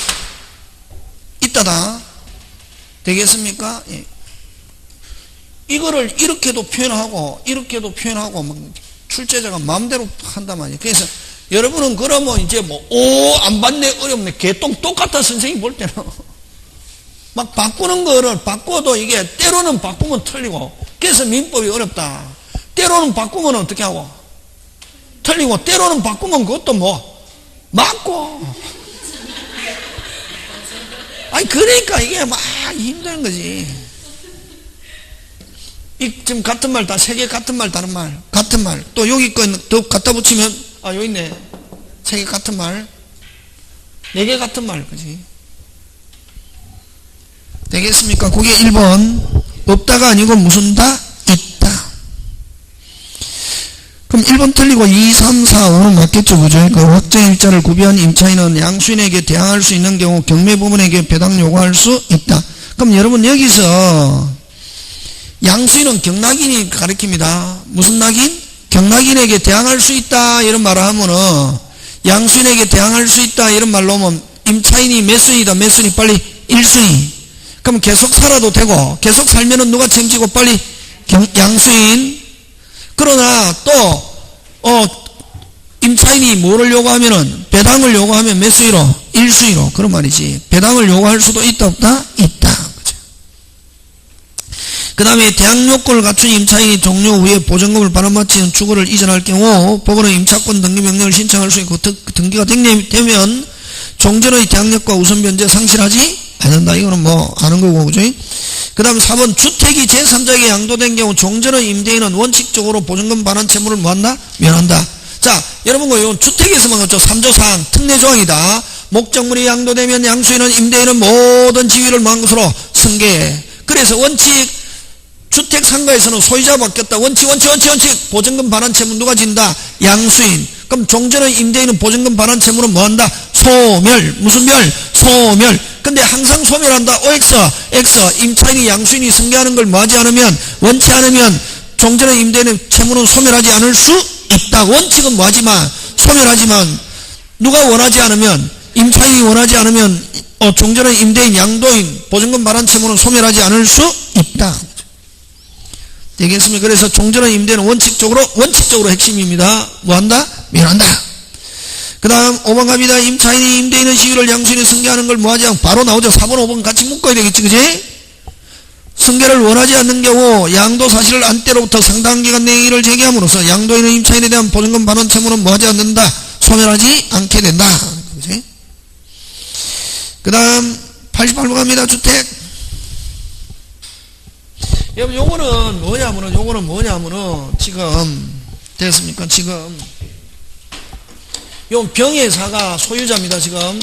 있다다. 되겠습니까? 예. 이거를 이렇게도 표현하고 막 출제자가 마음대로 한단 말이에요. 그래서 여러분은 그러면 이제 안 받네 어렵네 개똥 똑같아. 선생님 볼 때는 막 바꾸는 거를 바꿔도 이게 때로는 바꾸면 틀리고 그래서 민법이 어렵다. 때로는 바꾸면 어떻게 하고? 틀리고, 때로는 바꾸면 그것도 뭐? 맞고. 아니, 그러니까 이게 막 힘든 거지. 지금 같은 말 다, 세 개 같은 말, 다른 말. 같은 말. 또 여기 거 더 갖다 붙이면, 여기 있네. 세 개 같은 말. 네 개 같은 말, 그지? 되겠습니까? 그게 1번. 없다가 아니고 무슨 다? 있다. 그럼 1번 틀리고 2, 3, 4, 5는 맞겠죠, 그죠? 그 확정일자를 구비한 임차인은 양수인에게 대항할 수 있는 경우 경매 부분에게 배당 요구할 수 있다. 그럼 여러분 여기서 양수인은 경락인이 가리킵니다. 무슨 낙인? 경락인에게 대항할 수 있다 이런 말을 하면은 양수인에게 대항할 수 있다 이런 말로 하면 임차인이 몇 순이다, 몇 순이 빨리 1순위. 그럼 계속 살아도 되고 계속 살면은 누가 책임지고 빨리 양수인. 그러나 또 임차인이 뭐를 요구하면은 배당을 요구하면 몇 순위로? 1순위로. 그런 말이지. 배당을 요구할 수도 있다 없다? 있다. 그 다음에 대항 요건을 갖춘 임차인이 종료 후에 보증금을 반환마치는 주거를 이전할 경우 법원은 임차권 등기 명령을 신청할 수 있고 등기가 되면 종전의 대항력과 우선 변제 상실하지 않는다. 이거는 뭐 아는 거고, 그죠? 그 다음 4번 주택이 제3자에게 양도된 경우 종전의 임대인은 원칙적으로 보증금 반환 채무를 뭐한다? 면한다. 자, 여러분 이건 주택에서만 그렇죠. 3조사항 특례조항이다. 목적물이 양도되면 양수인은 임대인은 모든 지위를 뭐한 것으로 승계해. 그래서 원칙 주택 상가에서는 소유자 바뀌었다. 원칙 보증금 반환 채무 누가 진다? 양수인. 그럼 종전의 임대인은 보증금 반환 채무는 뭐한다? 소멸. 무슨 멸? 소멸. 근데 항상 소멸한다. OX, X. 임차인이 양수인이 승계하는 걸 뭐하지 않으면, 원치 않으면 종전의 임대인은 채무는 소멸하지 않을 수 있다. 원칙은 뭐하지만 소멸하지만 누가 원하지 않으면, 임차인이 원하지 않으면 종전의 임대인, 양도인, 보증금 반환 채무는 소멸하지 않을 수 있다. 되겠습니까? 그래서 종전의 임대는 원칙적으로 핵심입니다. 뭐한다? 면한다. 그 다음 5번 갑니다. 임차인이 임대인의 지위를 양수인이 승계하는 걸 뭐하지 않고 바로 나오죠. 4번 5번 같이 묶어야 되겠지, 그지? 승계를 원하지 않는 경우 양도 사실을 안 때로부터 상당한 기간 내에 이를 제기함으로써 양도인의 임차인에 대한 보증금 반환 채무는 뭐하지 않는다? 소멸하지 않게 된다. 그지? 그 다음 88번 갑니다. 주택. 여러분 요거는 뭐냐면은 지금 됐습니까? 지금 요 병해사가 소유자입니다. 지금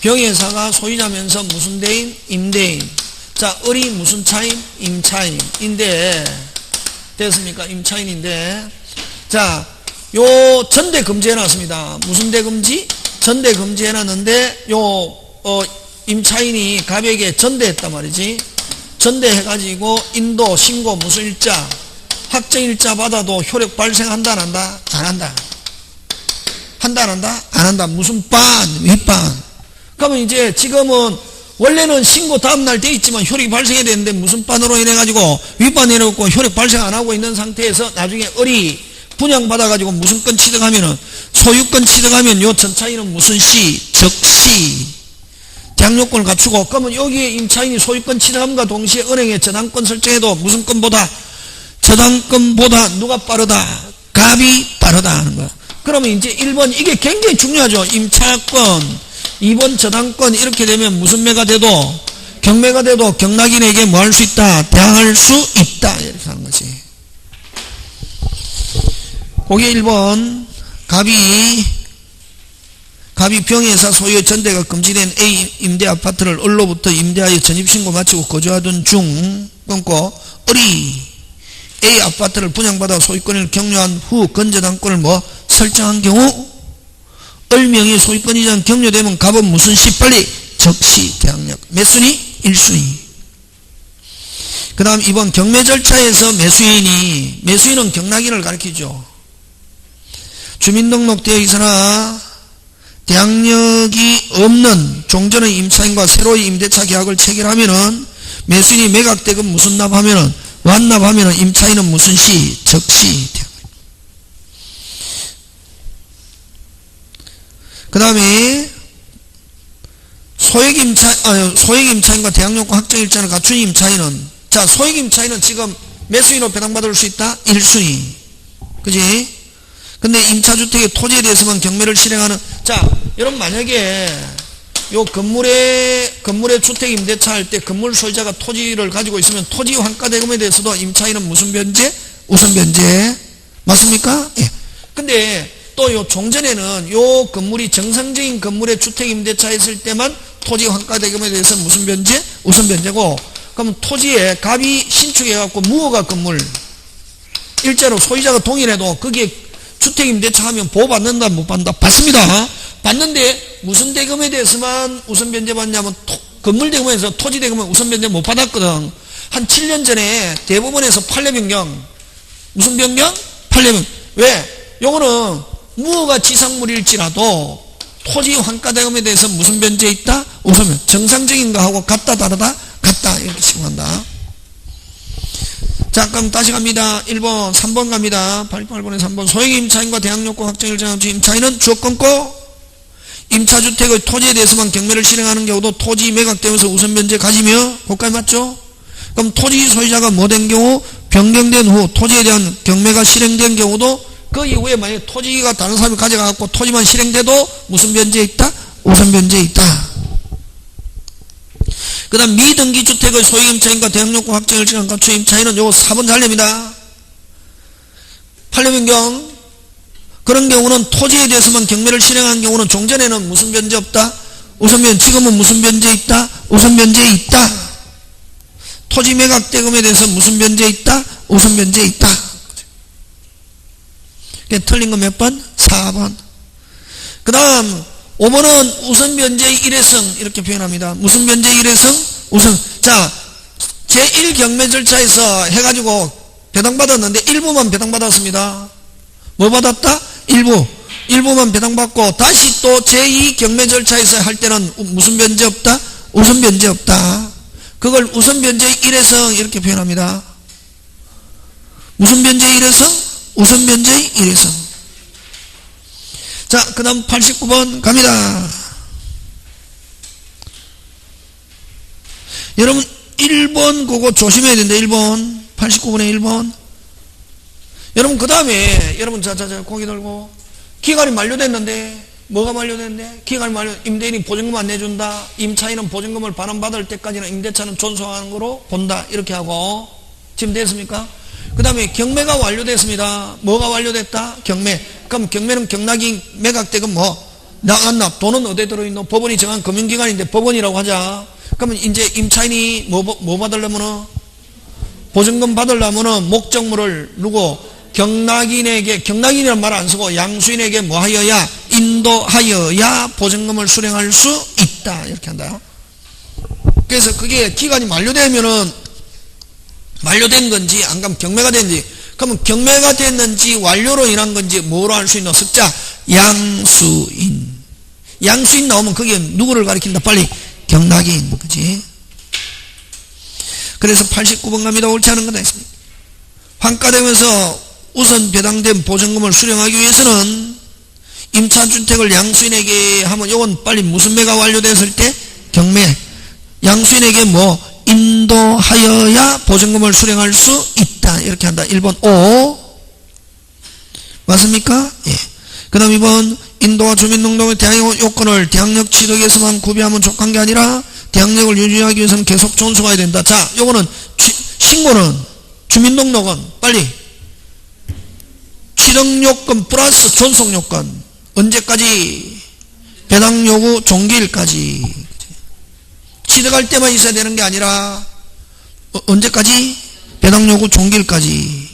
병해사가 소유자면서 무슨 대인? 임대인. 자, 을이 무슨 차인? 임차인인데 됐습니까? 임차인인데 자, 요 전대 금지해놨습니다. 무슨 대금지? 전대 금지해놨는데 요 임차인이 갑에게 전대했단 말이지. 전대해가지고 인도, 신고, 무슨 일자, 확정일자 받아도 효력 발생한다, 안 한다? 안 한다. 한다, 안 한다? 안 한다. 무슨 반, 윗반. 그러면 이제 지금은 원래는 신고 다음날 돼 있지만 효력이 발생해야 되는데 무슨 반으로 인해가지고 윗반 내려놓고 효력 발생 안 하고 있는 상태에서 나중에 을이 분양받아가지고 무슨 건 취득하면은 소유권 취득하면 요 전차인은 무슨 시? 적시. 대항요건을 갖추고, 그러면 여기에 임차인이 소유권 취득함과 동시에 은행에 저당권 설정해도 무슨 건보다? 저당권보다 누가 빠르다? 갑이 빠르다 하는 거야. 그러면 이제 1번, 이게 굉장히 중요하죠. 임차권, 2번 저당권, 이렇게 되면 무슨 매가 돼도, 경매가 돼도 경락인에게 뭐 할 수 있다? 대항할 수 있다. 이렇게 하는 거지. 그게 1번, 갑이 병해사 소유의 전대가 금지된 A 임대 아파트를 을로부터 임대하여 전입신고 마치고 거주하던 중 끊고 을이 A 아파트를 분양받아 소유권을 격려한 후 건저당권을 뭐 설정한 경우 을명의 소유권 이전 격려되면 갑은 무슨 시? 빨리 적시 대항력. 몇 순위? 1순위. 그 다음 2번 경매 절차에서 매수인은 경락인을 가리키죠. 주민등록되어 있으나 대항력이 없는 종전의 임차인과 새로이 임대차 계약을 체결하면은 매수인이 매각대금 무슨 납하면은 완납하면은 임차인은 무슨 시? 적시. 그 다음에 소액임차인과 대항력과 확정일자를 갖춘 임차인은, 자, 소액임차인은 지금 몇 순위로 배당받을 수 있다? 1순위. 그지? 근데 임차주택의 토지에 대해서만 경매를 실행하는, 자, 여러분 만약에 요 건물에 주택 임대차 할 때 건물 소유자가 토지를 가지고 있으면 토지 환가 대금에 대해서도 임차인은 무슨 변제? 우선 변제. 맞습니까? 예. 근데 또 요 종전에는 요 건물이 정상적인 건물의 주택 임대차 했을 때만 토지 환가 대금에 대해서 무슨 변제? 우선 변제고, 그럼 토지에 갑이 신축해 갖고 무허가 건물 일자로 소유자가 동일해도 거기에 주택 임대차 하면 보호받는다 못 받는다? 받습니다. 받는데 무슨 대금에 대해서만 우선 변제 받냐면 건물 대금에서 토지 대금은 우선 변제 못 받았거든. 한 7년 전에 대법원에서 판례 변경. 무슨 변경? 판례 변경. 왜? 요거는 무허가 지상물일지라도 토지 환가 대금에 대해서 무슨 변제 있다? 우선 변제. 정상적인 거하고 같다 다르다? 같다. 이렇게 시공한다. 자, 그럼 다시 갑니다. 1번, 3번 갑니다. 88번에 3번. 소액 임차인과 대항요건 확정 일정한 임차인은 주거권고 임차주택의 토지에 대해서만 경매를 실행하는 경우도 토지 매각되면서 우선 변제 가지며, 거기까지 맞죠? 그럼 토지 소유자가 뭐 된 경우 변경된 후 토지에 대한 경매가 실행된 경우도 그 이후에 만약에 토지가 다른 사람이 가져가고 토지만 실행돼도 무슨 변제 있다? 우선 변제 있다. 그 다음 미등기주택의 소유임차인과 대항요건 확정을 지난 가초임차인은 요거 4번 잘립니다. 판례 변경. 그런 경우는 토지에 대해서만 경매를 실행한 경우는 종전에는 무슨 변제 없다? 우선 변제. 지금은 무슨 변제 있다? 우선 변제 있다. 토지 매각 대금에 대해서 무슨 변제 있다? 우선 변제 있다. 틀린 거 몇 번? 4번. 그 다음 5번은 우선 변제의 일회성 이렇게 표현합니다. 무슨 변제의 일회성? 우선. 자, 제1경매 절차에서 해가지고 배당받았는데 일부만 배당받았습니다. 뭐 받았다? 일부만 배당받고 다시 또 제2경매 절차에서 할 때는 무슨 변제 없다? 우선 변제 없다. 그걸 우선 변제의 일회성 이렇게 표현합니다. 무슨 변제의 일회성? 우선 변제의 일회성. 자, 그 다음 89번 갑니다. 여러분 1번 그거 조심해야 된다. 1번 89번에 1번. 여러분 그 다음에 여러분 자 고개 들고 기간이 만료됐는데 뭐가 만료됐는데 기간이 만료, 임대인이 보증금 안 내준다. 임차인은 보증금을 반환받을 때까지는 임대차는 존속하는 거로 본다. 이렇게 하고 지금 됐습니까? 그 다음에 경매가 완료됐습니다. 뭐가 완료됐다? 경매. 그럼 경매는 경락이 매각대금 뭐 나갔나? 돈은 어디에 들어있노? 법원이 정한 금융기관인데 법원이라고 하자. 그러면 이제 임차인이 뭐 받으려면은 보증금 받으려면은 목적물을 누구? 경락인이란 말 안 쓰고 양수인에게 뭐 하여야? 인도하여야 보증금을 수령할 수 있다. 이렇게 한다. 그래서 그게 기간이 만료되면은 완료된 건지 안 그러면 경매가 됐는지, 그러면 경매가 됐는지 완료로 인한 건지 뭐로 할 수 있노? 습자 양수인. 양수인 나오면 그게 누구를 가리킨다? 빨리 경락인. 그지? 그래서 89번 갑니다. 옳지 않은 거다 했습니다. 환가되면서 우선 배당된 보증금을 수령하기 위해서는 임차주택을 양수인에게 하면 이건 빨리 무슨 매가 완료됐을 때? 경매. 양수인에게 뭐 인도하여야 보증금을 수령할 수 있다. 이렇게 한다. 1번 O. 맞습니까? 예. 그 다음 2번 인도와 주민등록의 대항력 요건을 대항력 취득에서만 구비하면 족한 게 아니라 대항력을 유지하기 위해서는 계속 존속해야 된다. 자, 요거는 신고는 주민등록은 빨리 취득요건 플러스 존속요건 언제까지? 배당요구 종기일까지. 취득할 때만 있어야 되는 게 아니라 언제까지? 배당요구 종기일까지.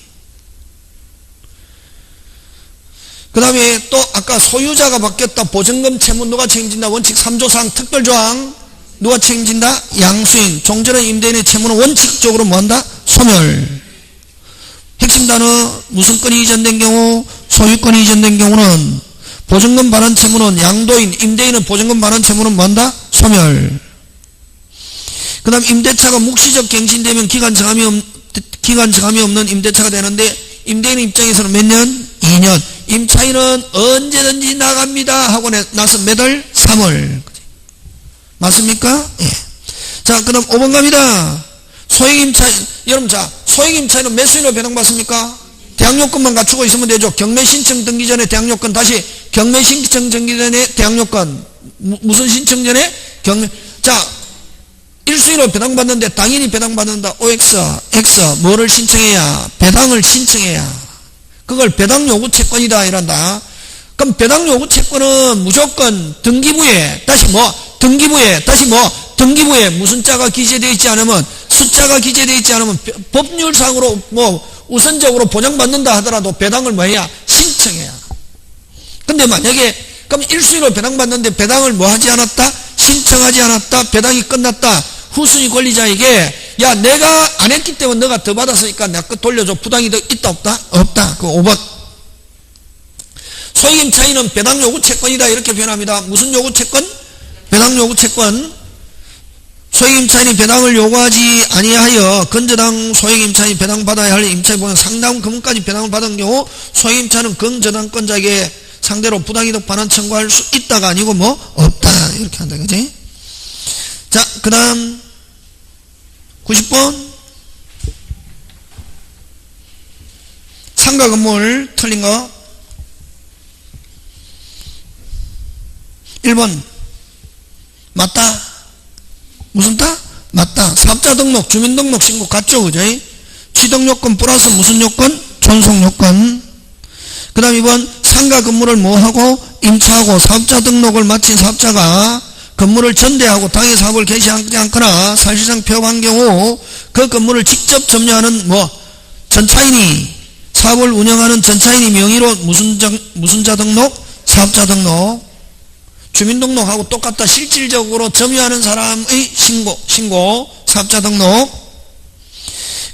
그 다음에 또 아까 소유자가 바뀌었다. 보증금 채무 누가 책임진다? 원칙 3조상 특별조항 누가 책임진다? 양수인. 종전의 임대인의 채무는 원칙적으로 뭐한다? 소멸. 핵심 단어 무슨 건이 이전된 경우? 소유권이 이전된 경우는 보증금 반환 채무는 양도인, 임대인은 보증금 반환 채무는 뭐한다? 소멸. 그 다음 임대차가 묵시적 갱신되면 기간 정함이 없는 임대차가 되는데 임대인 입장에서는 몇 년? 2년. 임차인은 언제든지 나갑니다 하고 나서 몇 월? 3월. 맞습니까? 예. 자, 그 다음 5번 갑니다. 소액임차인. 여러분, 자, 소액 임차인은 몇 수인으로 배당받습니까? 대항요건만 갖추고 있으면 되죠. 경매 신청 등기 전에 대항요건, 다시 경매 신청 등기 전에 대항요건, 무슨 신청 전에? 경매. 자, 1수인으로 배당받는데 당연히 배당받는다. OX, X, 뭐를 신청해야? 배당을 신청해야. 그걸 배당 요구 채권이다 이란다. 그럼 배당 요구 채권은 무조건 등기부에, 다시 뭐? 등기부에, 다시 뭐? 등기부에 무슨 자가 기재되어 있지 않으면, 숫자가 기재되어 있지 않으면 법률상으로 뭐 우선적으로 보장받는다 하더라도 배당을 뭐 해야? 신청해야. 근데 만약에 그럼 1수인으로 배당받는데 배당을 뭐 하지 않았다? 신청하지 않았다? 배당이 끝났다. 후순위 권리자에게 야 내가 안 했기 때문에 너가 더 받았으니까 내가 거 돌려줘. 부당이 더 있다 없다? 없다. 그 5번. 소액 임차인은 배당 요구 채권이다 이렇게 표현합니다. 무슨 요구 채권? 배당 요구 채권. 소액 임차인이 배당을 요구하지 아니하여 건저당 소액 임차인이 배당받아야 할 임차인 보면 상당 금액까지 배당을 받은 경우 소액 임차인은 건저당권자에게 상대로 부당이득 반환 청구할 수 있다가 아니고 뭐 없다 이렇게 한다. 그지? 자, 그 다음 90번 상가 건물 틀린 거 1번 맞다. 무슨 따? 맞다. 사업자 등록, 주민등록 신고 같죠? 그죠? 취득요건 플러스 무슨 요건? 존속요건. 그 다음 2번 상가 건물을 뭐하고? 임차하고 사업자 등록을 마친 사업자가 건물을 전대하고 당해 사업을 개시하지 않거나 사실상 폐업한 경우 그 건물을 직접 점유하는 뭐 전차인이 사업을 운영하는 전차인이 명의로 무슨 자 등록? 사업자 등록. 주민등록하고 똑같다. 실질적으로 점유하는 사람의 신고, 사업자 등록.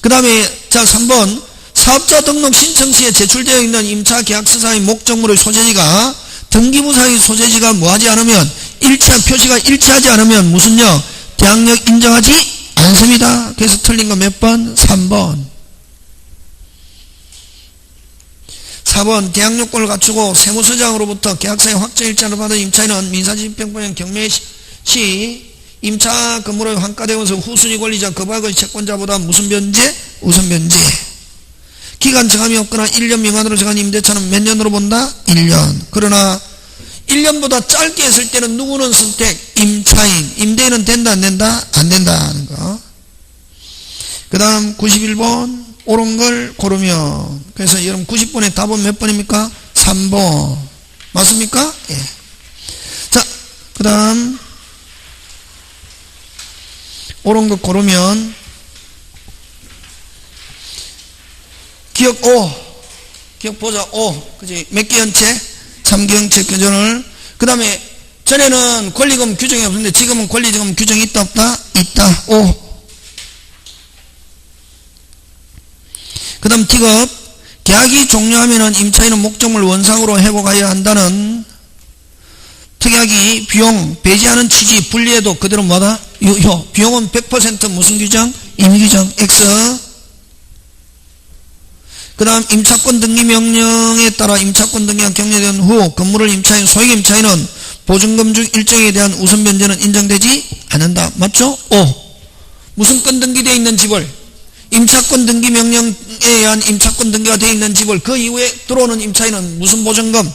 그 다음에 자 3번 사업자 등록 신청 시에 제출되어 있는 임차 계약서상의 목적물의 소재지가 등기부상의 소재지가 뭐하지 않으면 1차 표시가 일치하지 않으면 무슨요? 대항력 인정하지 않습니다. 그래서 틀린 거 몇 번? 3번. 4번 대항요건을 갖추고 세무서장으로부터 계약서의 확정일자를 받은 임차인은 민사집행법령 경매 시 임차 건물의 환가되어서 후순위 권리자 그 밖의 채권자보다 무슨 변제? 우선 변제. 기간 정함이 없거나 1년 미만으로 정한 임대차는 몇 년으로 본다? 1년. 그러나 1년보다 짧게 했을 때는 누구는 선택? 임차인. 임대인은 된다 안 된다? 안 된다 하는 거. 그 다음 91번 옳은 걸 고르면. 그래서 여러분 90번의 답은 몇 번입니까? 3번. 맞습니까? 예. 자, 그 다음 옳은 걸 고르면 기억 5. 기억 보자. 5. 그지? 몇 개 연체? 3개연체 규정을. 그 다음에 전에는 권리금 규정이 없었는데 지금은 권리금 규정이 있다 없다? 있다. 5. 그 다음 T급 계약이 종료하면 임차인은 목적물 원상으로 회복하여야 한다는 특약이 비용 배제하는 취지 분리해도 그대로 뭐다? 유효. 비용은 100% 무슨 규정? 임의규정 X. 그 다음 임차권 등기 명령에 따라 임차권 등기가 격려된 후 건물을 임차인 소액 임차인은 보증금 중 일정에 대한 우선 변제는 인정되지 않는다. 맞죠? 5. 무슨 건 등기되어 있는 집을 임차권 등기 명령에 의한 임차권 등기가 되어 있는 집을 그 이후에 들어오는 임차인은 무슨 보증금?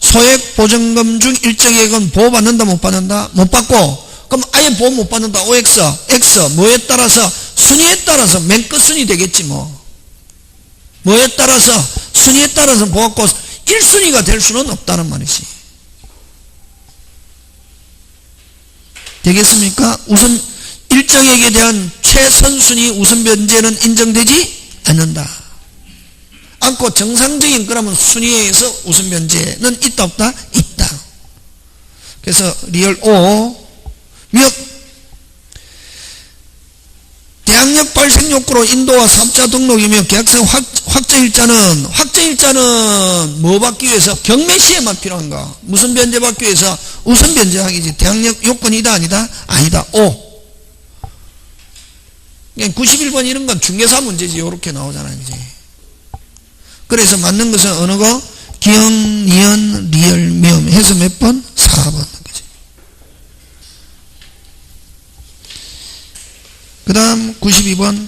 소액 보증금 중 일정액은 보호받는다 못 받는다? 못 받고 그럼 아예 보호 못 받는다. OX, X 뭐에 따라서? 순위에 따라서 맨 끝 순위 되겠지 뭐. 뭐에 따라서? 순위에 따라서 보호받고 1순위가 될 수는 없다는 말이지. 되겠습니까? 우선 일정액에 대한 최선순위 우선 변제는 인정되지 않는다. 않고 정상적인 거라면 순위에서 우선 변제는 있다 없다? 있다. 그래서 리얼 O 몇 대항력 발생 욕구로 인도와 사업자 등록이며 계약서 확정일자는 뭐 받기 위해서? 경매 시에만 필요한가? 무슨 변제 받기 위해서? 우선 변제하기지. 대항력 요건이다 아니다? 아니다. O. 91번 이런 건 중개사 문제지. 요렇게 나오잖아 이제. 그래서 맞는 것은 어느 거? 기억, 니은, 리얼, 명 해서 몇 번? 4번. 그 다음 92번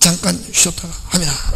잠깐 쉬어 주옵소서. 아멘.